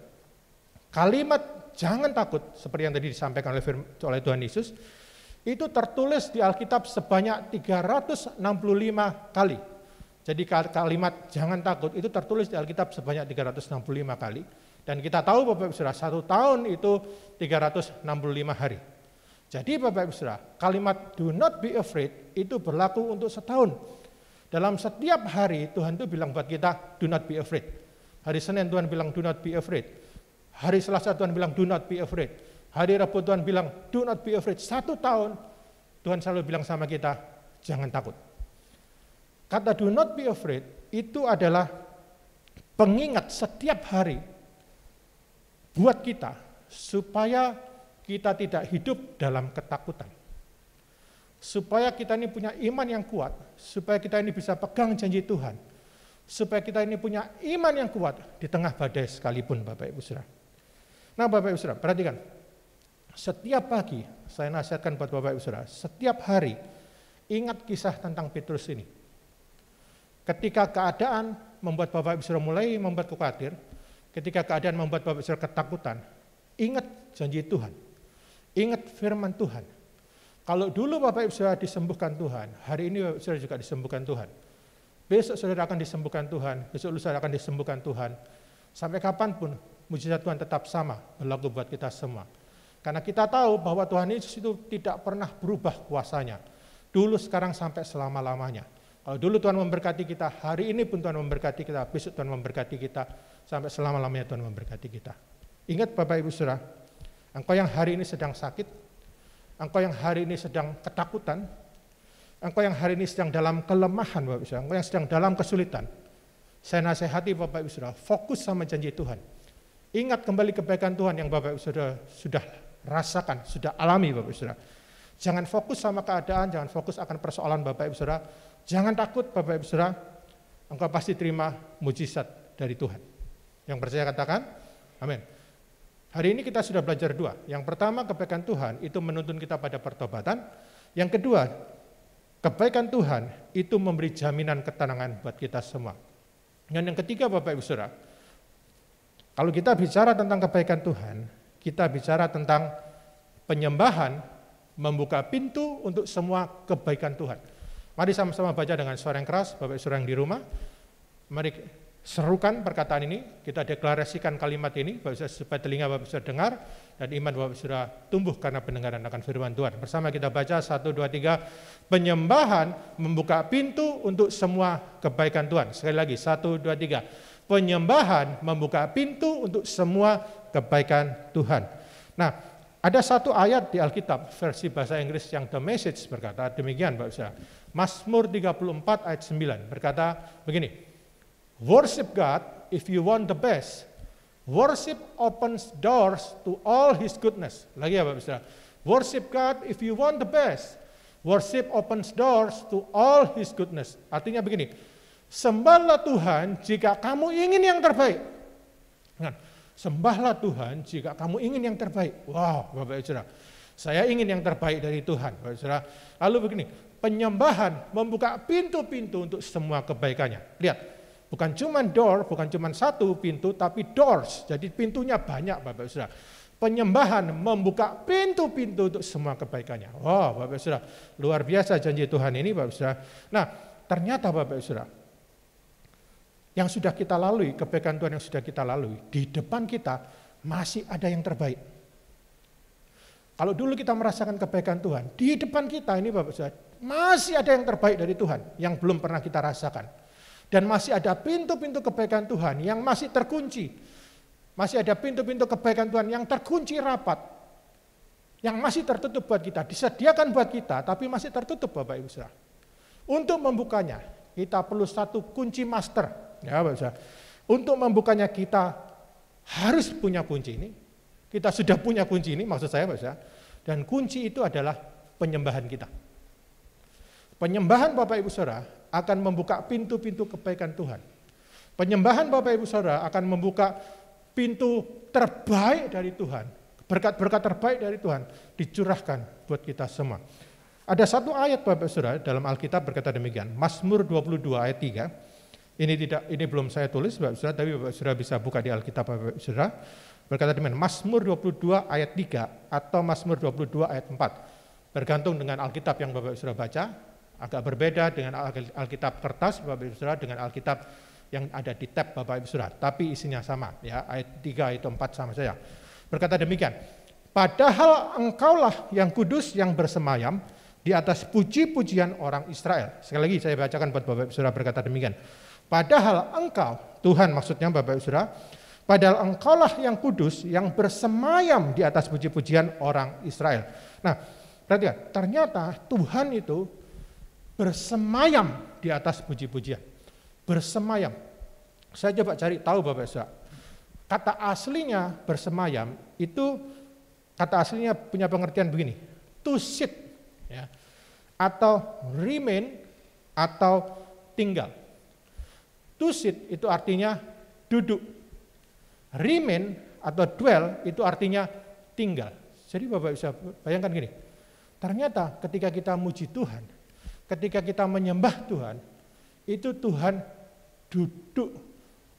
Kalimat jangan takut, seperti yang tadi disampaikan oleh Tuhan Yesus, itu tertulis di Alkitab sebanyak 365 kali. Jadi kalimat jangan takut itu tertulis di Alkitab sebanyak 365 kali. Dan kita tahu Bapak Ibu Saudara, 1 tahun itu 365 hari. Jadi Bapak Ibu Saudara, kalimat do not be afraid itu berlaku untuk setahun. Dalam setiap hari Tuhan itu bilang buat kita, do not be afraid. Hari Senin Tuhan bilang do not be afraid. Hari Selasa Tuhan bilang do not be afraid. Hari Rabu Tuhan bilang do not be afraid. 1 tahun Tuhan selalu bilang sama kita, jangan takut. Kata do not be afraid itu adalah pengingat setiap hari buat kita supaya kita tidak hidup dalam ketakutan. Supaya kita ini punya iman yang kuat, supaya kita ini bisa pegang janji Tuhan, supaya kita ini punya iman yang kuat di tengah badai sekalipun, Bapak Ibu Saudara. Nah, Bapak Ibu Saudara, perhatikan. Setiap pagi, saya nasihatkan buat Bapak Ibu Saudara, setiap hari ingat kisah tentang Petrus ini. Ketika keadaan membuat Bapak Ibu Saudara mulai membuat khawatir, ketika keadaan membuat Bapak Ibu Saudara ketakutan, ingat janji Tuhan, ingat firman Tuhan. Kalau dulu Bapak Ibu Saudara disembuhkan Tuhan, hari ini Bapak Ibu Saudara juga disembuhkan Tuhan. Besok saudara akan disembuhkan Tuhan, besok lusa akan disembuhkan Tuhan. Sampai kapanpun mujizat Tuhan tetap sama berlaku buat kita semua. Karena kita tahu bahwa Tuhan Yesus itu tidak pernah berubah kuasanya. Dulu, sekarang, sampai selama-lamanya. Kalau dulu Tuhan memberkati kita, hari ini pun Tuhan memberkati kita, besok Tuhan memberkati kita, sampai selama-lamanya Tuhan memberkati kita. Ingat Bapak Ibu Saudara, engkau yang hari ini sedang sakit, engkau yang hari ini sedang ketakutan, engkau yang hari ini sedang dalam kelemahan, Bapak Ibu Saudara, engkau yang sedang dalam kesulitan. Saya nasihati Bapak Ibu Saudara, fokus sama janji Tuhan. Ingat kembali kebaikan Tuhan yang Bapak Ibu Saudara sudah rasakan, sudah alami Bapak Ibu Saudara. Jangan fokus sama keadaan, jangan fokus akan persoalan Bapak Ibu Saudara. Jangan takut Bapak Ibu Saudara, engkau pasti terima mujizat dari Tuhan. Yang percaya katakan, amin. Hari ini kita sudah belajar 2. Yang pertama, kebaikan Tuhan itu menuntun kita pada pertobatan. Yang kedua, kebaikan Tuhan itu memberi jaminan ketenangan buat kita semua. Dan yang ketiga Bapak Ibu Saudara, kalau kita bicara tentang kebaikan Tuhan, kita bicara tentang penyembahan, membuka pintu untuk semua kebaikan Tuhan. Mari sama-sama baca dengan suara yang keras, Bapak Ibu Saudara yang di rumah. Mari serukan perkataan ini, kita deklarasikan kalimat ini supaya telinga Bapak Saudara dengar dan iman Bapak Saudara tumbuh karena pendengaran akan firman Tuhan. Bersama kita baca 1, 2, 3. Penyembahan membuka pintu untuk semua kebaikan Tuhan. Sekali lagi 1, 2, 3. Penyembahan membuka pintu untuk semua kebaikan Tuhan. Nah, ada satu ayat di Alkitab versi bahasa Inggris yang The Message berkata demikian Bapak Saudara. Mazmur 34 ayat 9 berkata begini. Worship God if you want the best. Worship opens doors to all His goodness. Lagi ya Bapak Saudara. Worship God if you want the best. Worship opens doors to all His goodness. Artinya begini, sembahlah Tuhan jika kamu ingin yang terbaik. Nah, sembahlah Tuhan jika kamu ingin yang terbaik. Wow, Bapak Saudara. Saya ingin yang terbaik dari Tuhan, Bapak Saudara. Lalu begini, penyembahan membuka pintu-pintu untuk semua kebaikannya. Lihat. Bukan cuma door, bukan cuma satu pintu, tapi doors. Jadi pintunya banyak Bapak Saudara. Penyembahan membuka pintu-pintu untuk semua kebaikannya. Wow Bapak Saudara, luar biasa janji Tuhan ini Bapak Saudara. Nah ternyata Bapak Saudara, yang sudah kita lalui, kebaikan Tuhan yang sudah kita lalui, di depan kita masih ada yang terbaik. Kalau dulu kita merasakan kebaikan Tuhan, di depan kita ini Bapak Saudara, masih ada yang terbaik dari Tuhan, yang belum pernah kita rasakan. Dan masih ada pintu-pintu kebaikan Tuhan yang masih terkunci. Masih ada pintu-pintu kebaikan Tuhan yang terkunci rapat. Yang masih tertutup buat kita. Disediakan buat kita, tapi masih tertutup Bapak Ibu Saudara. Untuk membukanya, kita perlu satu kunci master. Ya Bapak Saudara. Untuk membukanya kita harus punya kunci ini. Kita sudah punya kunci ini, maksud saya Bapak Saudara. Dan kunci itu adalah penyembahan kita. Penyembahan Bapak Ibu Saudara akan membuka pintu-pintu kebaikan Tuhan. Penyembahan Bapak Ibu Saudara akan membuka pintu terbaik dari Tuhan. Berkat-berkat terbaik dari Tuhan dicurahkan buat kita semua. Ada satu ayat Bapak Saudara dalam Alkitab berkata demikian. Mazmur 22 ayat 3. Ini belum saya tulis Bapak Saudara, tapi Bapak Saudara bisa buka di Alkitab Bapak Saudara. Berkata demikian, Mazmur 22 ayat 3 atau Mazmur 22 ayat 4. Bergantung dengan Alkitab yang Bapak Saudara baca. Agak berbeda dengan Alkitab kertas Bapak Ibu Saudara dengan Alkitab yang ada di tab Bapak Ibu Saudara, tapi isinya sama ya, ayat 3 ayat 4 sama saja. Berkata demikian, padahal engkaulah yang kudus yang bersemayam di atas puji-pujian orang Israel. Sekali lagi saya bacakan buat Bapak Ibu Saudara berkata demikian. Padahal engkau Tuhan maksudnya Bapak Ibu Saudara, padahal engkaulah yang kudus yang bersemayam di atas puji-pujian orang Israel. Nah, perhatikan, ternyata Tuhan itu bersemayam di atas puji-pujian. Bersemayam. Saya coba cari tahu Bapak Ibu Saudara. Kata aslinya bersemayam itu kata aslinya punya pengertian begini, to sit, ya, atau remain, atau tinggal. To sit itu artinya duduk, remain atau dwell itu artinya tinggal. Jadi Bapak bisa bayangkan gini, ternyata ketika kita muji Tuhan, ketika kita menyembah Tuhan, itu Tuhan duduk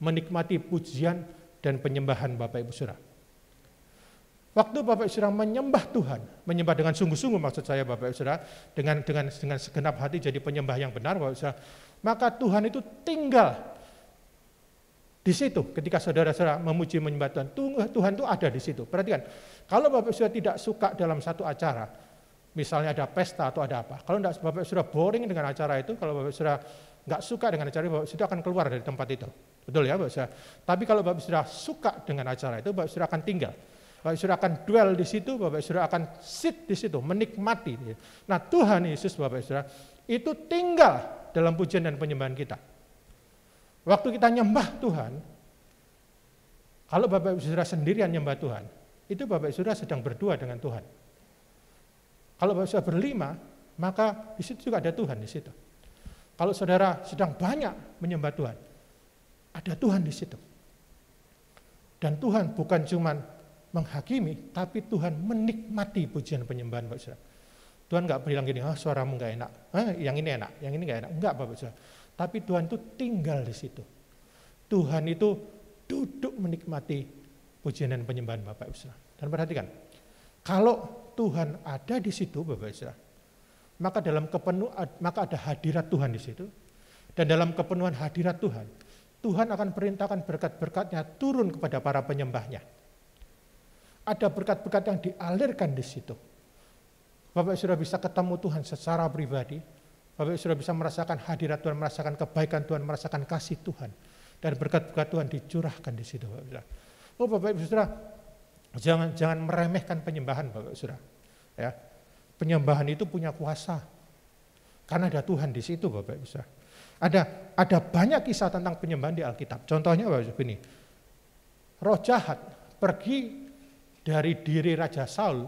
menikmati pujian dan penyembahan Bapak Ibu Saudara. Waktu Bapak Ibu Saudara menyembah Tuhan, menyembah dengan sungguh-sungguh maksud saya Bapak Ibu Saudara, dengan segenap hati jadi penyembah yang benar Bapak Ibu Saudara, maka Tuhan itu tinggal di situ ketika saudara-saudara memuji menyembah Tuhan. Tuhan itu ada di situ. Perhatikan, kalau Bapak Ibu Saudara tidak suka dalam satu acara, misalnya ada pesta atau ada apa, kalau tidak Bapak Ibu Saudara boring dengan acara itu, kalau Bapak Ibu Saudara nggak suka dengan acara itu, Bapak Ibu Saudara akan keluar dari tempat itu. Betul ya Bapak Ibu Saudara? Tapi kalau Bapak Ibu Saudara suka dengan acara itu, Bapak Ibu Saudara akan tinggal. Bapak Ibu Saudara akan dwell di situ, Bapak Ibu Saudara akan sit di situ, menikmati. Nah Tuhan Yesus Bapak Ibu Saudara itu tinggal dalam pujian dan penyembahan kita. Waktu kita nyembah Tuhan, kalau Bapak Ibu Saudara sendirian nyembah Tuhan, itu Bapak Ibu Saudara sedang berdua dengan Tuhan. Kalau Bapak Ibu Saudara berlima, maka di situ juga ada Tuhan di situ. Kalau saudara sedang banyak menyembah Tuhan, ada Tuhan di situ. Dan Tuhan bukan cuma menghakimi, tapi Tuhan menikmati pujian penyembahan Bapak Saudara. Tuhan nggak bilang gini, suaramu nggak enak, yang ini enak, yang ini nggak enak. Enggak Bapak Saudara. Tapi Tuhan itu tinggal di situ. Tuhan itu duduk menikmati pujian dan penyembahan Bapak Ibu Saudara. Dan perhatikan, kalau Tuhan ada di situ Bapak Ibu Saudara, maka ada hadirat Tuhan di situ. Dan dalam kepenuhan hadirat Tuhan, Tuhan akan perintahkan berkat-berkatnya turun kepada para penyembahnya. Ada berkat-berkat yang dialirkan di situ. Bapak Saudara bisa ketemu Tuhan secara pribadi. Bapak Saudara bisa merasakan hadirat Tuhan, merasakan kebaikan Tuhan, merasakan kasih Tuhan. Dan berkat-berkat Tuhan dicurahkan di situ Bapak Saudara. Oh Bapak Ibu Saudara, jangan meremehkan penyembahan Bapak Saudara. Ya. Penyembahan itu punya kuasa. Karena ada Tuhan di situ Bapak Ibu Saudara. Ada banyak kisah tentang penyembahan di Alkitab. Contohnya Bapak Ibu ini. Roh jahat pergi dari diri Raja Saul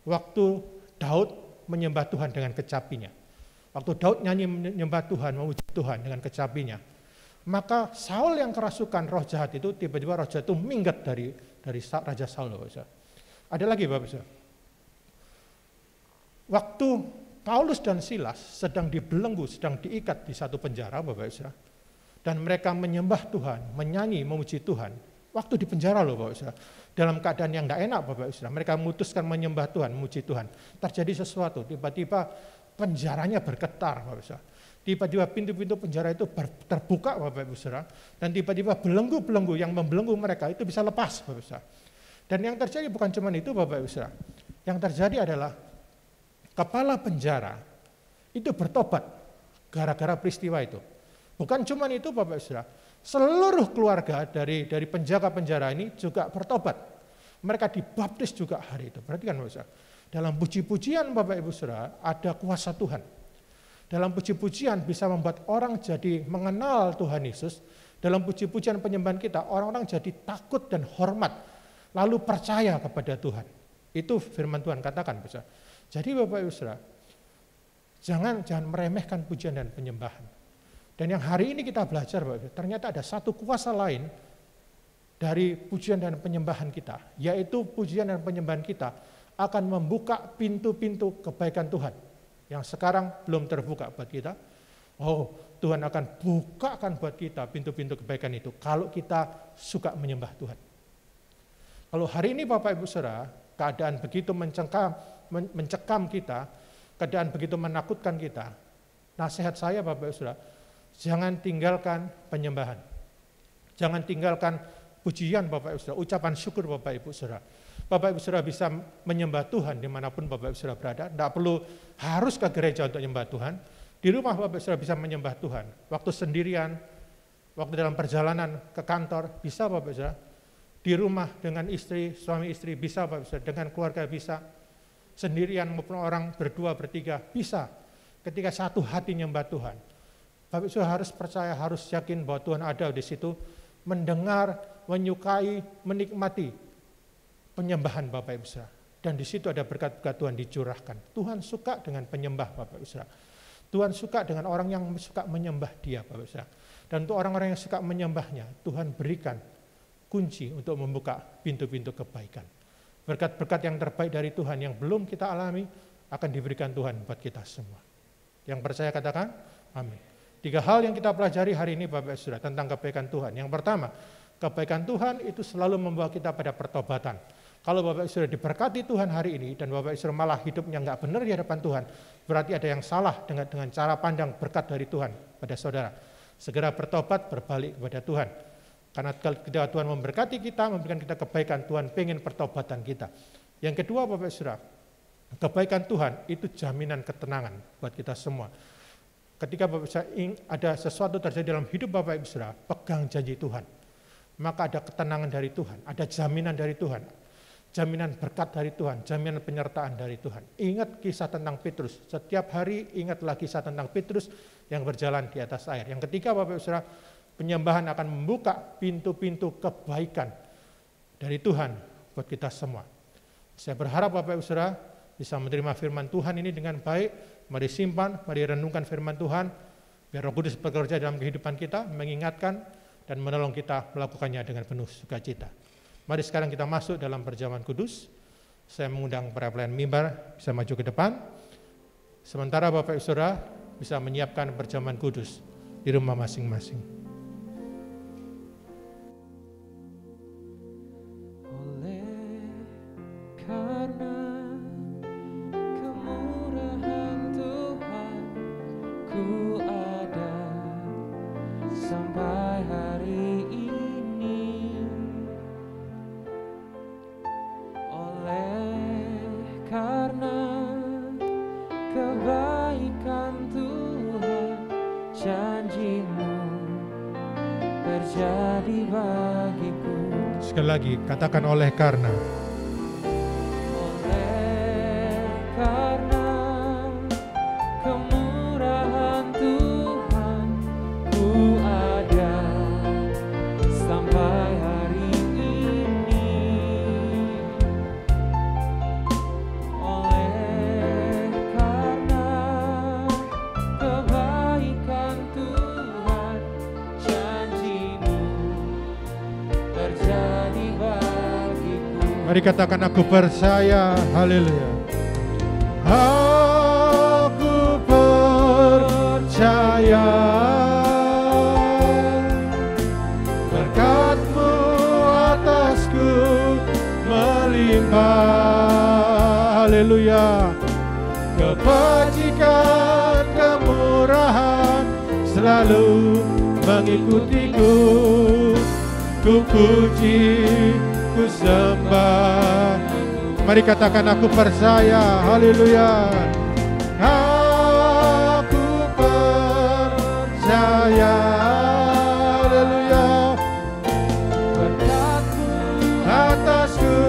waktu Daud menyembah Tuhan dengan kecapinya. Waktu Daud nyanyi menyembah Tuhan, memuji Tuhan dengan kecapinya. Maka Saul yang kerasukan roh jahat itu, tiba-tiba roh jahat itu minggat dari Raja Saul. Bapak Saudara. Ada lagi Bapak Saudara. Waktu Paulus dan Silas sedang dibelenggu, sedang diikat di satu penjara Bapak Saudara, dan mereka menyembah Tuhan, menyanyi, memuji Tuhan, waktu di penjara loh Bapak Saudara, dalam keadaan yang tidak enak Bapak Saudara, mereka memutuskan menyembah Tuhan, memuji Tuhan, terjadi sesuatu, tiba-tiba penjaranya bergetar Bapak Saudara, tiba-tiba pintu-pintu penjara itu terbuka Bapak Ibu Saudara, dan tiba-tiba belenggu-belenggu yang membelenggu mereka itu bisa lepas Bapak Saudara. Dan yang terjadi bukan cuma itu Bapak Ibu Saudara, yang terjadi adalah kepala penjara itu bertobat gara-gara peristiwa itu. Bukan cuma itu Bapak Ibu Saudara, seluruh keluarga dari penjaga penjara ini juga bertobat. Mereka dibaptis juga hari itu. Perhatikan Bapak Saudara, dalam puji-pujian Bapak Ibu Saudara ada kuasa Tuhan. Dalam puji-pujian bisa membuat orang jadi mengenal Tuhan Yesus. Dalam puji-pujian penyembahan kita, orang-orang jadi takut dan hormat, lalu percaya kepada Tuhan. Itu firman Tuhan katakan Bapak Saudara. Jadi Bapak Ibu Saudara, jangan meremehkan pujian dan penyembahan. Dan yang hari ini kita belajar Bapak Ibu, ternyata ada satu kuasa lain dari pujian dan penyembahan kita, yaitu pujian dan penyembahan kita akan membuka pintu-pintu kebaikan Tuhan yang sekarang belum terbuka buat kita. Oh, Tuhan akan bukakan buat kita pintu-pintu kebaikan itu kalau kita suka menyembah Tuhan. Kalau hari ini Bapak Ibu Saudara, keadaan begitu mencekam kita, keadaan begitu menakutkan kita, nasihat saya Bapak Ibu Saudara, jangan tinggalkan penyembahan. Jangan tinggalkan pujian Bapak Ibu Saudara, ucapan syukur Bapak Ibu Saudara. Bapak Ibu Saudara bisa menyembah Tuhan dimanapun Bapak Ibu Saudara berada, tidak perlu harus ke gereja untuk menyembah Tuhan. Di rumah Bapak Ibu Saudara bisa menyembah Tuhan. Waktu sendirian, waktu dalam perjalanan ke kantor, bisa Bapak Saudara. Di rumah dengan istri, suami istri, bisa Bapak Saudara. Dengan keluarga bisa. Sendirian maupun orang berdua, bertiga, bisa. Ketika satu hati nyembah Tuhan. Bapak Saudara harus percaya, harus yakin bahwa Tuhan ada di situ, mendengar, menyukai, menikmati penyembahan Bapak Ibu Saudara. Dan di situ ada berkat-berkat Tuhan dicurahkan. Tuhan suka dengan penyembah Bapak Ibu Saudara. Tuhan suka dengan orang yang suka menyembah Dia Bapak Ibu Saudara. Dan untuk orang-orang yang suka menyembahnya, Tuhan berikan kunci untuk membuka pintu-pintu kebaikan. Berkat-berkat yang terbaik dari Tuhan yang belum kita alami akan diberikan Tuhan buat kita semua. Yang percaya katakan, amin. 3 hal yang kita pelajari hari ini Bapak Ibu Saudara tentang kebaikan Tuhan. Yang pertama, kebaikan Tuhan itu selalu membawa kita pada pertobatan. Kalau Bapak Ibu Saudara diberkati Tuhan hari ini dan Bapak Ibu Saudara malah hidupnya nggak benar di hadapan Tuhan, berarti ada yang salah dengan cara pandang berkat dari Tuhan pada saudara. Segera bertobat, berbalik kepada Tuhan. Karena ketika Tuhan memberkati kita, memberikan kita kebaikan, Tuhan pengen pertobatan kita. Yang kedua Bapak Ibu Saudara, kebaikan Tuhan itu jaminan ketenangan buat kita semua. Ketika Bapak Ibu Saudara ada sesuatu terjadi dalam hidup Bapak Ibu Saudara, pegang janji Tuhan. Maka ada ketenangan dari Tuhan, ada jaminan dari Tuhan. Jaminan berkat dari Tuhan, jaminan penyertaan dari Tuhan. Ingat kisah tentang Petrus, setiap hari ingatlah kisah tentang Petrus yang berjalan di atas air. Yang ketiga Bapak Ibu Saudara, penyembahan akan membuka pintu-pintu kebaikan dari Tuhan buat kita semua. Saya berharap Bapak Ibu Saudara bisa menerima firman Tuhan ini dengan baik. Mari simpan, mari renungkan firman Tuhan, biar Roh Kudus bekerja dalam kehidupan kita, mengingatkan dan menolong kita melakukannya dengan penuh sukacita. Mari sekarang kita masuk dalam perjamuan kudus. Saya mengundang para pelayan mimbar bisa maju ke depan. Sementara Bapak Ibu Saudara bisa menyiapkan perjamuan kudus di rumah masing-masing. Oleh karena kemurahan Tuhan, ku ada sampai hari ini. Karena kebaikan Tuhan, janji-Mu terjadi bagiku. Sekali lagi, katakan oleh karena. Oleh karena kemurahan Tuhan, ku ada sampai hari ini. Mari katakan aku percaya, haleluya. Aku percaya berkat-Mu atasku melimpah, haleluya. Kebajikan, kemurahan selalu mengikutiku. Ku puji, ku sembah. Mari katakan aku percaya, haleluya. Aku percaya, haleluya. Berkat-Mu atasku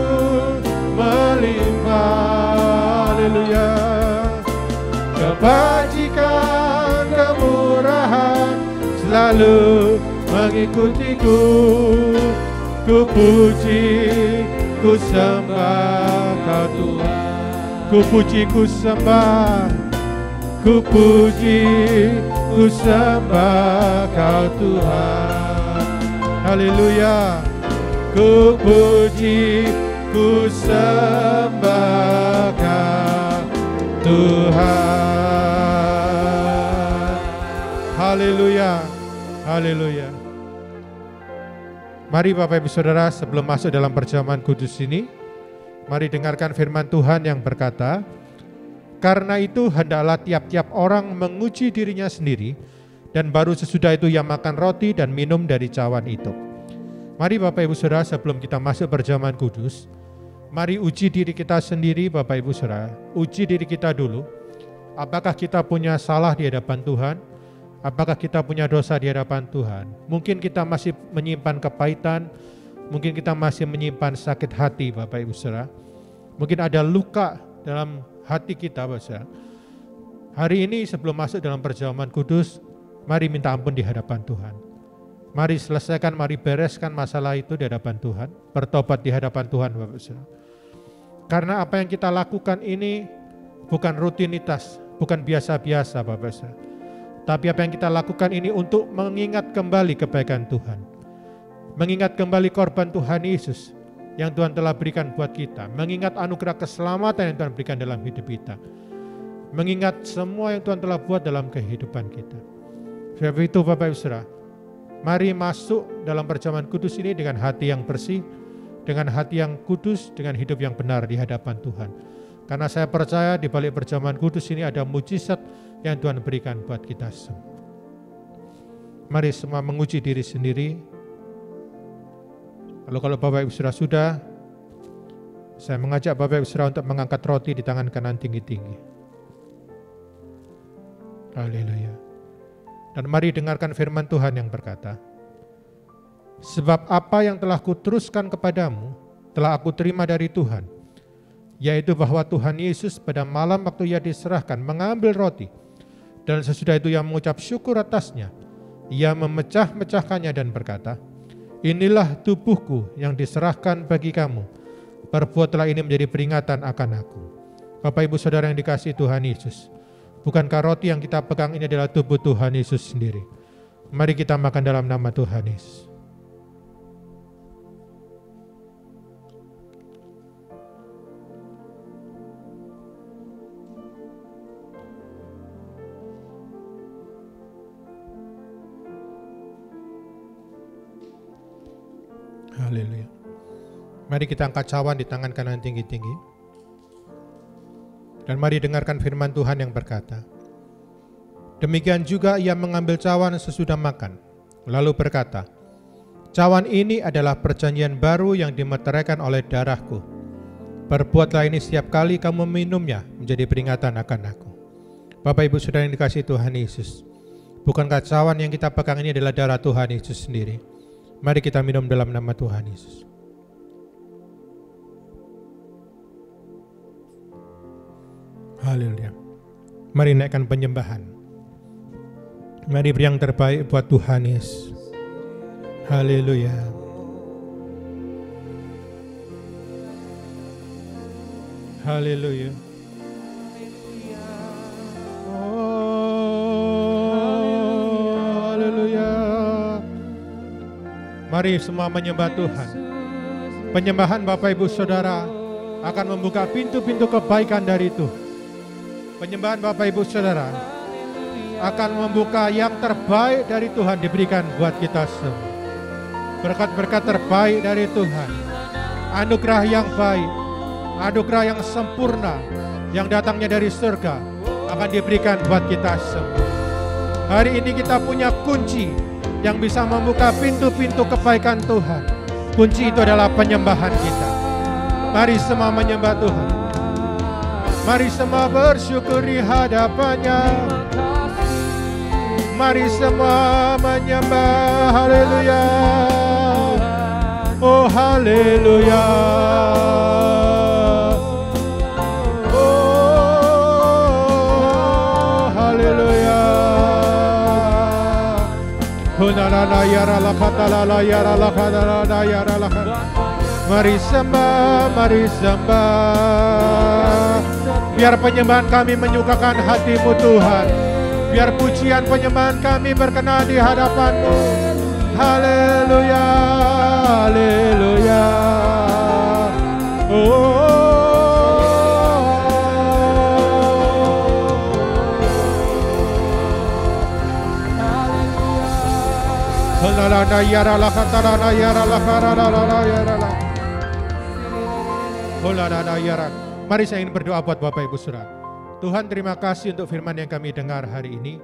melimpah, haleluya. Kebajikan, kemurahan selalu mengikutiku. Ku puji, ku sembah Kau Tuhan. Ku puji, ku sembah. Ku puji, ku sembah Kau Tuhan. Haleluya. Ku puji, ku sembah Kau Tuhan. Haleluya. Haleluya. Mari Bapak Ibu Saudara, sebelum masuk dalam perjamuan kudus ini, mari dengarkan firman Tuhan yang berkata, karena itu hendaklah tiap-tiap orang menguji dirinya sendiri, dan baru sesudah itu ia makan roti dan minum dari cawan itu. Mari Bapak Ibu Saudara, sebelum kita masuk perjamuan kudus, mari uji diri kita sendiri Bapak Ibu Saudara, uji diri kita dulu. Apakah kita punya salah di hadapan Tuhan? Apakah kita punya dosa di hadapan Tuhan? Mungkin kita masih menyimpan kepahitan, mungkin kita masih menyimpan sakit hati, Bapak Ibu Saudara. Mungkin ada luka dalam hati kita, Bapak Saudara. Hari ini sebelum masuk dalam perjamuan kudus, mari minta ampun di hadapan Tuhan. Mari selesaikan, mari bereskan masalah itu di hadapan Tuhan. Bertobat di hadapan Tuhan, Bapak Saudara. Karena apa yang kita lakukan ini bukan rutinitas, bukan biasa-biasa, Bapak Saudara. Tapi apa yang kita lakukan ini untuk mengingat kembali kebaikan Tuhan. Mengingat kembali korban Tuhan Yesus yang Tuhan telah berikan buat kita. Mengingat anugerah keselamatan yang Tuhan berikan dalam hidup kita. Mengingat semua yang Tuhan telah buat dalam kehidupan kita. Sebab itu Bapak Ibu Saudara, mari masuk dalam perjamuan kudus ini dengan hati yang bersih, dengan hati yang kudus, dengan hidup yang benar di hadapan Tuhan. Karena saya percaya di balik perjamuan kudus ini ada mujizat yang Tuhan berikan buat kita semua. Mari semua menguji diri sendiri. Lalu kalau Bapak Ibu Saudara sudah, saya mengajak Bapak Ibu Saudara untuk mengangkat roti di tangan kanan tinggi-tinggi. Haleluya. Dan mari dengarkan firman Tuhan yang berkata, sebab apa yang telah kuteruskan kepadamu, telah aku terima dari Tuhan, yaitu bahwa Tuhan Yesus pada malam waktu ia diserahkan mengambil roti, dan sesudah itu ia mengucap syukur atasnya, ia memecah-mecahkannya dan berkata, inilah tubuhku yang diserahkan bagi kamu, perbuatlah ini menjadi peringatan akan aku. Bapak Ibu Saudara yang dikasihi Tuhan Yesus, bukankah roti yang kita pegang ini adalah tubuh Tuhan Yesus sendiri? Mari kita makan dalam nama Tuhan Yesus. Haleluya. Mari kita angkat cawan di tangan kanan tinggi-tinggi. Dan mari dengarkan firman Tuhan yang berkata, demikian juga ia mengambil cawan sesudah makan, lalu berkata, cawan ini adalah perjanjian baru yang dimeteraikan oleh darahku. Perbuatlah ini setiap kali kamu minumnya menjadi peringatan akan aku. Bapak Ibu Saudara yang dikasihi Tuhan Yesus, bukankah cawan yang kita pegang ini adalah darah Tuhan Yesus sendiri? Mari kita minum dalam nama Tuhan Yesus. Haleluya. Mari naikkan penyembahan. Mari beri yang terbaik buat Tuhan Yesus. Haleluya. Haleluya. Haleluya. Mari semua menyembah Tuhan. Penyembahan Bapak Ibu Saudara akan membuka pintu-pintu kebaikan dari Tuhan. Penyembahan Bapak Ibu Saudara akan membuka yang terbaik dari Tuhan diberikan buat kita semua. Berkat-berkat terbaik dari Tuhan, anugerah yang baik, anugerah yang sempurna yang datangnya dari surga akan diberikan buat kita semua. Hari ini kita punya kunci yang bisa membuka pintu-pintu kebaikan Tuhan. Kunci itu adalah penyembahan kita. Mari semua menyembah Tuhan. Mari semua bersyukur di hadapannya. Mari semua menyembah. Haleluya. Oh haleluya. Oh haleluya. Hunalala yarala katalala yarala katalala yarala. Mari sembah, mari sembah. Biar penyembahan kami menyukakan hati-Mu Tuhan. Biar pujian penyembahan kami berkenan di hadapan-Mu. Haleluya, haleluya. Mari saya ingin berdoa buat Bapak Ibu Saudara. Tuhan, terima kasih untuk firman yang kami dengar hari ini.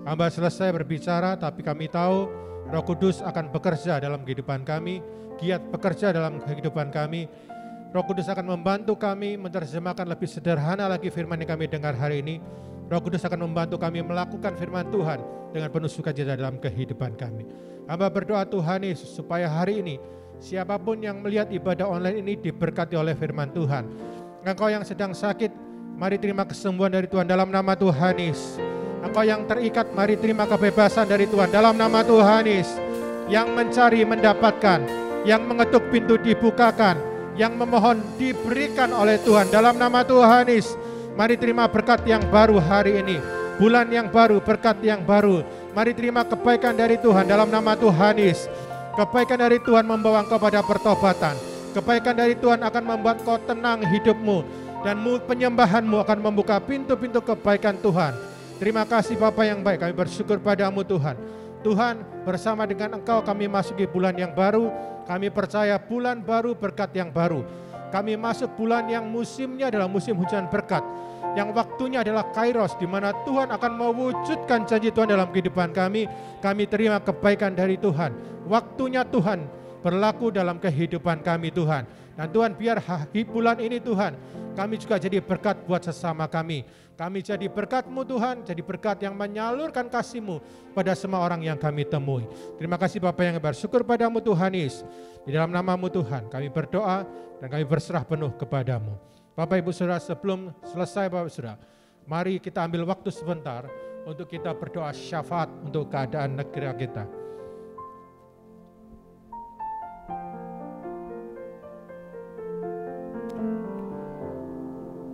Hamba selesai berbicara, tapi kami tahu Roh Kudus akan bekerja dalam kehidupan kami, giat bekerja dalam kehidupan kami. Roh Kudus akan membantu kami menerjemahkan lebih sederhana lagi firman yang kami dengar hari ini, Roh Kudus akan membantu kami melakukan firman Tuhan dengan penuh sukacita dalam kehidupan kami. Hamba berdoa Tuhan Yesus supaya hari ini siapapun yang melihat ibadah online ini diberkati oleh firman Tuhan. Engkau yang sedang sakit, mari terima kesembuhan dari Tuhan dalam nama Tuhan Yesus. Engkau yang terikat, mari terima kebebasan dari Tuhan dalam nama Tuhan Yesus. Yang mencari mendapatkan, yang mengetuk pintu dibukakan, yang memohon diberikan oleh Tuhan dalam nama Tuhan Yesus. Mari terima berkat yang baru hari ini, bulan yang baru, berkat yang baru. Mari terima kebaikan dari Tuhan dalam nama Tuhan Yesus. Kebaikan dari Tuhan membawa engkau pada pertobatan. Kebaikan dari Tuhan akan membuat kau tenang hidupmu, dan penyembahanmu akan membuka pintu-pintu kebaikan Tuhan. Terima kasih Bapa yang baik, kami bersyukur padamu Tuhan. Tuhan, bersama dengan Engkau kami masuki bulan yang baru. Kami percaya bulan baru, berkat yang baru. Kami masuk bulan yang musimnya adalah musim hujan berkat, yang waktunya adalah Kairos, di mana Tuhan akan mewujudkan janji Tuhan dalam kehidupan kami. Kami terima kebaikan dari Tuhan. Waktunya Tuhan berlaku dalam kehidupan kami Tuhan. Dan Tuhan, biar bulan ini Tuhan, kami juga jadi berkat buat sesama kami. Kami jadi berkat-Mu Tuhan, jadi berkat yang menyalurkan kasih-Mu pada semua orang yang kami temui. Terima kasih Bapa yang bersyukur padamu Tuhan Yesus. Di dalam nama-Mu Tuhan kami berdoa dan kami berserah penuh kepadamu. Bapak Ibu Saudara, sebelum selesai Bapak Saudara, mari kita ambil waktu sebentar untuk kita berdoa syafaat untuk keadaan negara kita.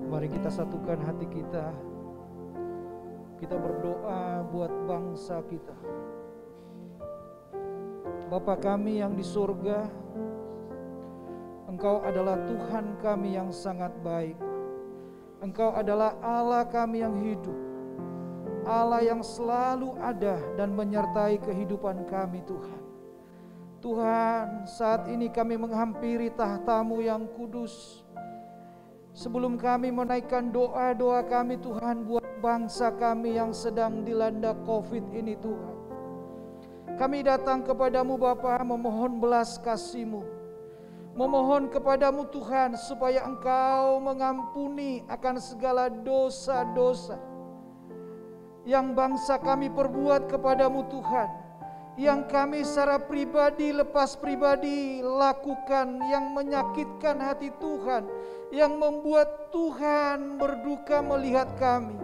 Mari kita satukan hati kita. Kita berdoa buat bangsa kita. Bapa kami yang di surga, Engkau adalah Tuhan kami yang sangat baik. Engkau adalah Allah kami yang hidup, Allah yang selalu ada dan menyertai kehidupan kami Tuhan. Tuhan, saat ini kami menghampiri tahta-Mu yang kudus. Sebelum kami menaikkan doa-doa kami Tuhan buat bangsa kami yang sedang dilanda COVID ini Tuhan. Kami datang kepadamu Bapa memohon belas kasih-Mu. Memohon kepadamu Tuhan supaya Engkau mengampuni akan segala dosa-dosa yang bangsa kami perbuat kepadamu Tuhan. Yang kami secara pribadi, lepas pribadi lakukan yang menyakitkan hati Tuhan, yang membuat Tuhan berduka melihat kami.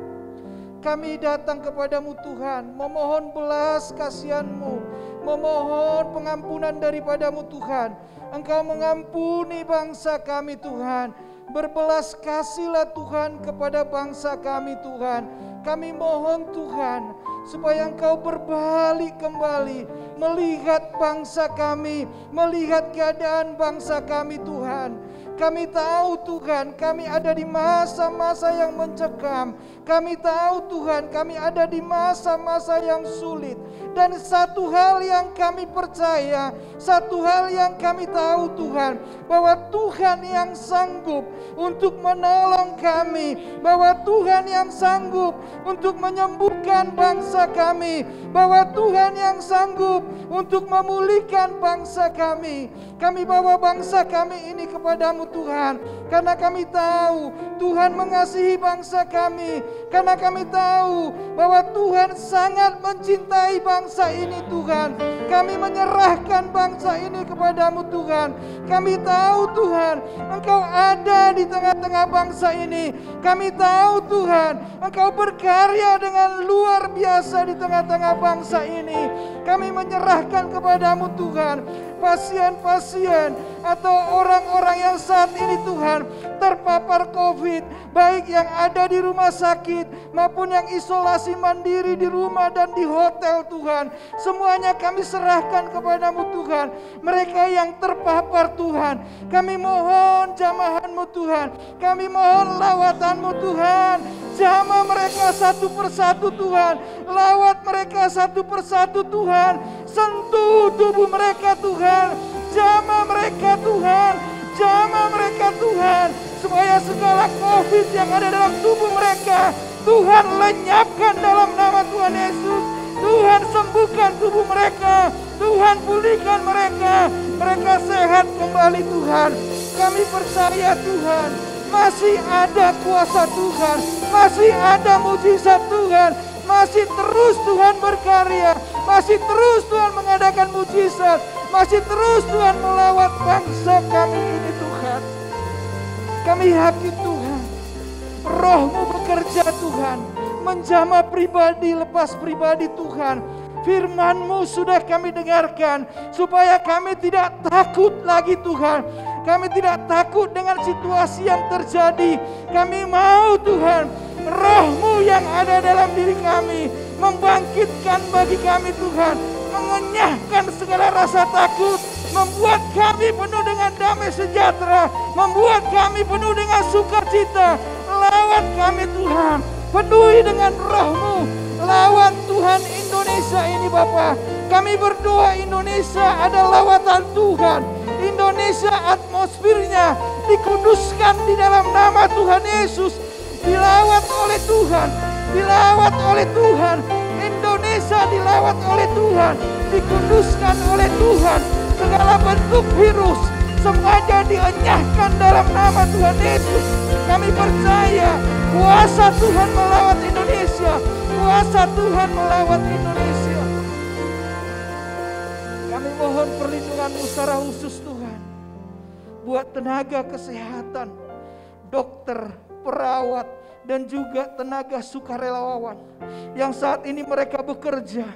Kami datang kepadamu Tuhan, memohon belas kasihan-Mu, memohon pengampunan daripadamu Tuhan. Engkau mengampuni bangsa kami Tuhan. Berbelas kasihlah Tuhan kepada bangsa kami Tuhan. Kami mohon Tuhan supaya Engkau berbalik kembali melihat bangsa kami, melihat keadaan bangsa kami Tuhan. Kami tahu Tuhan, kami ada di masa-masa yang mencekam. Kami tahu Tuhan, kami ada di masa-masa yang sulit. Dan satu hal yang kami percaya, satu hal yang kami tahu Tuhan, bahwa Tuhan yang sanggup untuk menolong kami, bahwa Tuhan yang sanggup untuk menyembuhkan bangsa kami, bahwa Tuhan yang sanggup untuk memulihkan bangsa kami. Kami bawa bangsa kami ini kepadamu Tuhan, karena kami tahu Tuhan mengasihi bangsa kami, karena kami tahu bahwa Tuhan sangat mencintai bangsa ini Tuhan. Kami menyerahkan bangsa ini kepadamu Tuhan. Kami tahu Tuhan, Engkau ada di tengah-tengah bangsa ini. Kami tahu Tuhan, Engkau berkarya dengan luar biasa di tengah-tengah bangsa ini. Kami menyerahkan kepadamu Tuhan pasien-pasien atau orang-orang yang saat ini Tuhan terpapar COVID, baik yang ada di rumah sakit maupun yang isolasi mandiri di rumah dan di hotel Tuhan. Semuanya kami serahkan kepadamu Tuhan. Mereka yang terpapar Tuhan, kami mohon jamahan-Mu Tuhan, kami mohon lawatan-Mu Tuhan. Jamah mereka satu persatu Tuhan, lawat mereka satu persatu Tuhan, sentuh tubuh mereka Tuhan, jamah mereka Tuhan, jamah mereka Tuhan, supaya segala COVID yang ada dalam tubuh mereka Tuhan lenyapkan dalam nama Tuhan Yesus. Tuhan sembuhkan tubuh mereka, Tuhan pulihkan mereka, mereka sehat kembali Tuhan. Kami percaya Tuhan, masih ada kuasa Tuhan, masih ada mujizat Tuhan, masih terus Tuhan berkarya, masih terus Tuhan mengadakan mujizat, masih terus Tuhan melawat bangsa kami ini Tuhan. Kami yakin Tuhan, Roh-Mu bekerja Tuhan, menjamah pribadi lepas pribadi Tuhan. Firman-Mu sudah kami dengarkan, supaya kami tidak takut lagi Tuhan. Kami tidak takut dengan situasi yang terjadi. Kami mau Tuhan, Roh-Mu yang ada dalam diri kami, membangkitkan bagi kami Tuhan, mengenyahkan segala rasa takut, membuat kami penuh dengan damai sejahtera, membuat kami penuh dengan sukacita. Lawat kami Tuhan, penuhi dengan Roh-Mu. Lawan Tuhan Indonesia ini Bapa. Kami berdoa Indonesia ada lawatan Tuhan. Indonesia atmosfernya dikuduskan di dalam nama Tuhan Yesus. Dilawat oleh Tuhan, dilawat oleh Tuhan. Indonesia dilawat oleh Tuhan, dikuduskan oleh Tuhan. Segala bentuk virus semuanya dienyahkan dalam nama Tuhan Yesus. Kami percaya kuasa Tuhan melawat Indonesia. Kuasa Tuhan melawat Indonesia. Kami mohon perlindungan-Mu secara khusus Tuhan. Buat tenaga kesehatan, dokter, perawat, dan juga tenaga sukarelawan yang saat ini mereka bekerja,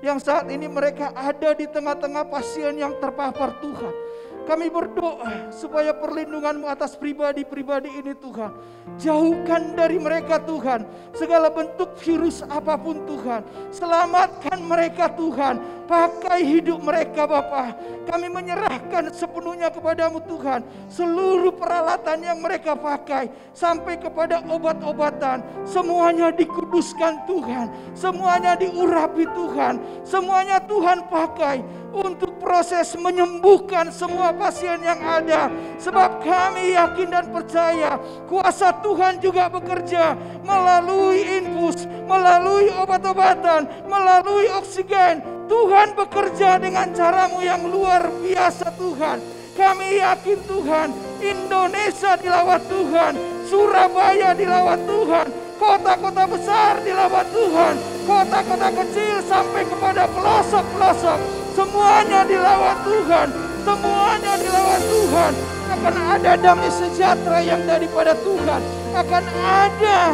yang saat ini mereka ada di tengah-tengah pasien yang terpapar Tuhan. Kami berdoa supaya perlindungan-Mu atas pribadi-pribadi ini Tuhan. Jauhkan dari mereka Tuhan segala bentuk virus apapun Tuhan. Selamatkan mereka Tuhan. Pakai hidup mereka Bapa. Kami menyerahkan sepenuhnya kepada-Mu Tuhan. Seluruh peralatan yang mereka pakai sampai kepada obat-obatan, semuanya dikuduskan Tuhan. Semuanya diurapi Tuhan. Semuanya Tuhan pakai untuk proses menyembuhkan semua pasien yang ada. Sebab kami yakin dan percaya kuasa Tuhan juga bekerja melalui infus, melalui obat-obatan, melalui oksigen. Tuhan bekerja dengan cara-Mu yang luar biasa Tuhan. Kami yakin Tuhan, Indonesia dilawat Tuhan, Surabaya dilawat Tuhan, kota-kota besar dilawat Tuhan, kota-kota kecil sampai kepada pelosok-pelosok, semuanya dilawat Tuhan, semuanya dilawat Tuhan. Akan ada damai sejahtera yang daripada Tuhan, akan ada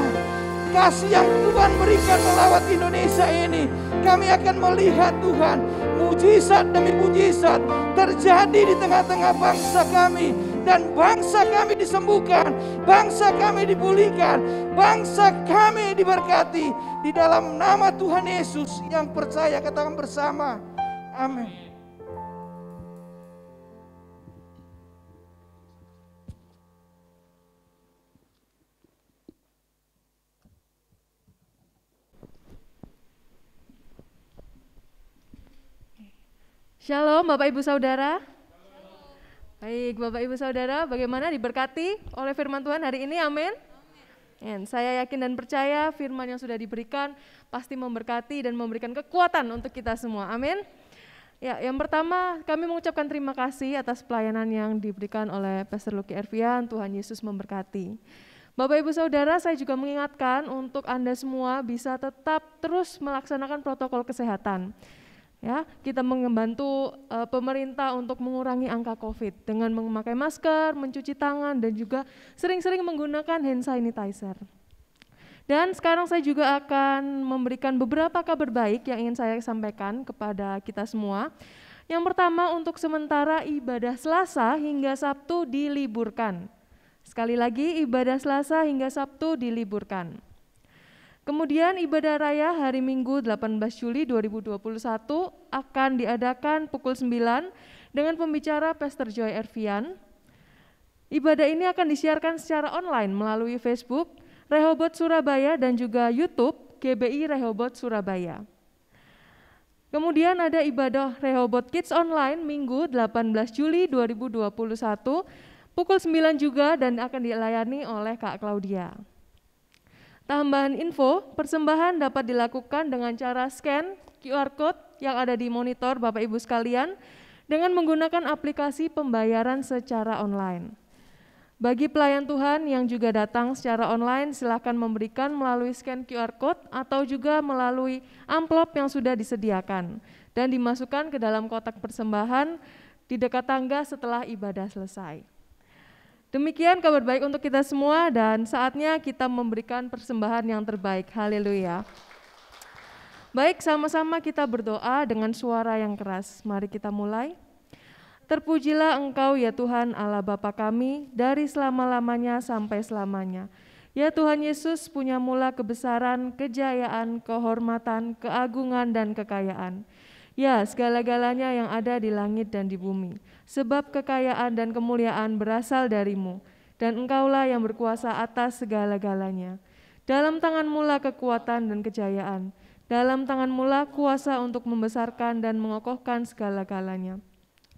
kasih yang Tuhan berikan melawat Indonesia ini. Kami akan melihat Tuhan, mujizat demi mujizat terjadi di tengah-tengah bangsa kami. Dan bangsa kami disembuhkan, bangsa kami dipulihkan, bangsa kami diberkati. Di dalam nama Tuhan Yesus yang percaya katakan bersama, amin. Shalom Bapak Ibu Saudara. Baik Bapak Ibu Saudara, bagaimana diberkati oleh firman Tuhan hari ini, amin. Saya yakin dan percaya firman yang sudah diberikan pasti memberkati dan memberikan kekuatan untuk kita semua, amin. Ya, yang pertama kami mengucapkan terima kasih atas pelayanan yang diberikan oleh Pastor Lucky Ervian. Tuhan Yesus memberkati. Bapak Ibu Saudara, saya juga mengingatkan untuk Anda semua bisa tetap terus melaksanakan protokol kesehatan. Ya, kita membantu pemerintah untuk mengurangi angka COVID dengan memakai masker, mencuci tangan, dan juga sering-sering menggunakan hand sanitizer. Dan sekarang saya juga akan memberikan beberapa kabar baik yang ingin saya sampaikan kepada kita semua. Yang pertama, untuk sementara ibadah Selasa hingga Sabtu diliburkan. Sekali lagi, ibadah Selasa hingga Sabtu diliburkan. Kemudian ibadah raya hari Minggu 18 Juli 2021 akan diadakan pukul 9 dengan pembicara Pastor Joy Ervian. Ibadah ini akan disiarkan secara online melalui Facebook, Rehoboth Surabaya dan juga YouTube GBI Rehoboth Surabaya. Kemudian ada ibadah Rehoboth Kids Online Minggu 18 Juli 2021 pukul 9 juga dan akan dilayani oleh Kak Claudia. Tambahan info, persembahan dapat dilakukan dengan cara scan QR Code yang ada di monitor Bapak Ibu sekalian dengan menggunakan aplikasi pembayaran secara online. Bagi pelayan Tuhan yang juga datang secara online, silakan memberikan melalui scan QR Code atau juga melalui amplop yang sudah disediakan dan dimasukkan ke dalam kotak persembahan di dekat tangga setelah ibadah selesai. Demikian kabar baik untuk kita semua dan saatnya kita memberikan persembahan yang terbaik. Haleluya. Baik, sama-sama kita berdoa dengan suara yang keras. Mari kita mulai. Terpujilah Engkau ya Tuhan Allah Bapa kami dari selama-lamanya sampai selamanya. Ya Tuhan Yesus punya mula kebesaran, kejayaan, kehormatan, keagungan, dan kekayaan. Ya segala-galanya yang ada di langit dan di bumi. Sebab kekayaan dan kemuliaan berasal dari-Mu, dan Engkaulah yang berkuasa atas segala-galanya. Dalam tangan-Mu lah kekuatan dan kejayaan. Dalam tangan-Mu lah kuasa untuk membesarkan dan mengokohkan segala-galanya.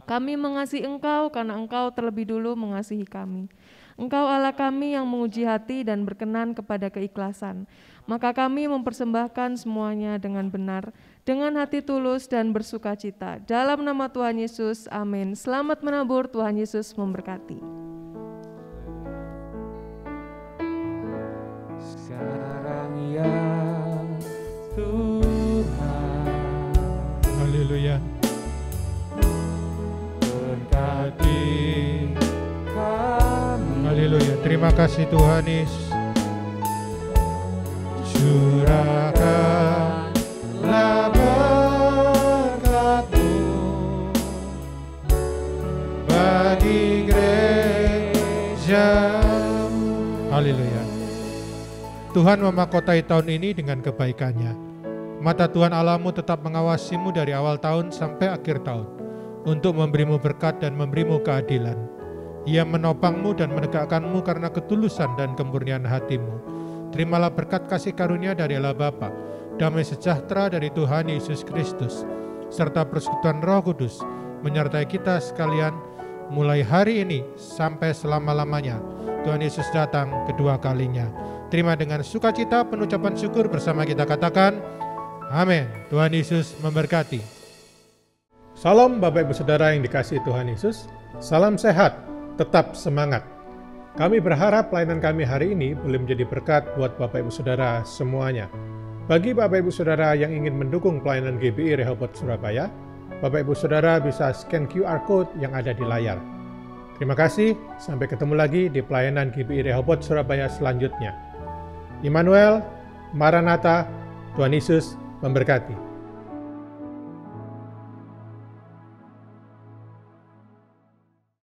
Kami mengasihi Engkau karena Engkau terlebih dulu mengasihi kami. Engkau Allah kami yang menguji hati dan berkenan kepada keikhlasan. Maka kami mempersembahkan semuanya dengan benar, dengan hati tulus dan bersukacita. Dalam nama Tuhan Yesus, amin. Selamat menabur, Tuhan Yesus memberkati. Sekarang ya Tuhan, Haleluya. berkati kami. Haleluya. Terima kasih Tuhan Yesus. Curahkanlah berkat-Mu bagi gereja. Haleluya. Tuhan memahkotai tahun ini dengan kebaikannya. Mata Tuhan Allahmu tetap mengawasimu dari awal tahun sampai akhir tahun untuk memberimu berkat dan memberimu keadilan. Ia menopangmu dan menegakkanmu karena ketulusan dan kemurnian hatimu. Terimalah berkat kasih karunia dari Allah Bapa, damai sejahtera dari Tuhan Yesus Kristus, serta persekutuan Roh Kudus menyertai kita sekalian mulai hari ini sampai selama-lamanya. Tuhan Yesus datang kedua kalinya. Terima dengan sukacita penucapan syukur bersama kita katakan, amin. Tuhan Yesus memberkati. Salam Bapak Ibu Saudara yang dikasihi Tuhan Yesus. Salam sehat, tetap semangat. Kami berharap pelayanan kami hari ini boleh menjadi berkat buat Bapak Ibu Saudara semuanya. Bagi Bapak Ibu Saudara yang ingin mendukung pelayanan GBI Rehoboth Surabaya, Bapak Ibu Saudara bisa scan QR Code yang ada di layar. Terima kasih, sampai ketemu lagi di pelayanan GBI Rehoboth Surabaya selanjutnya. Immanuel, Maranatha, Tuhan Yesus memberkati.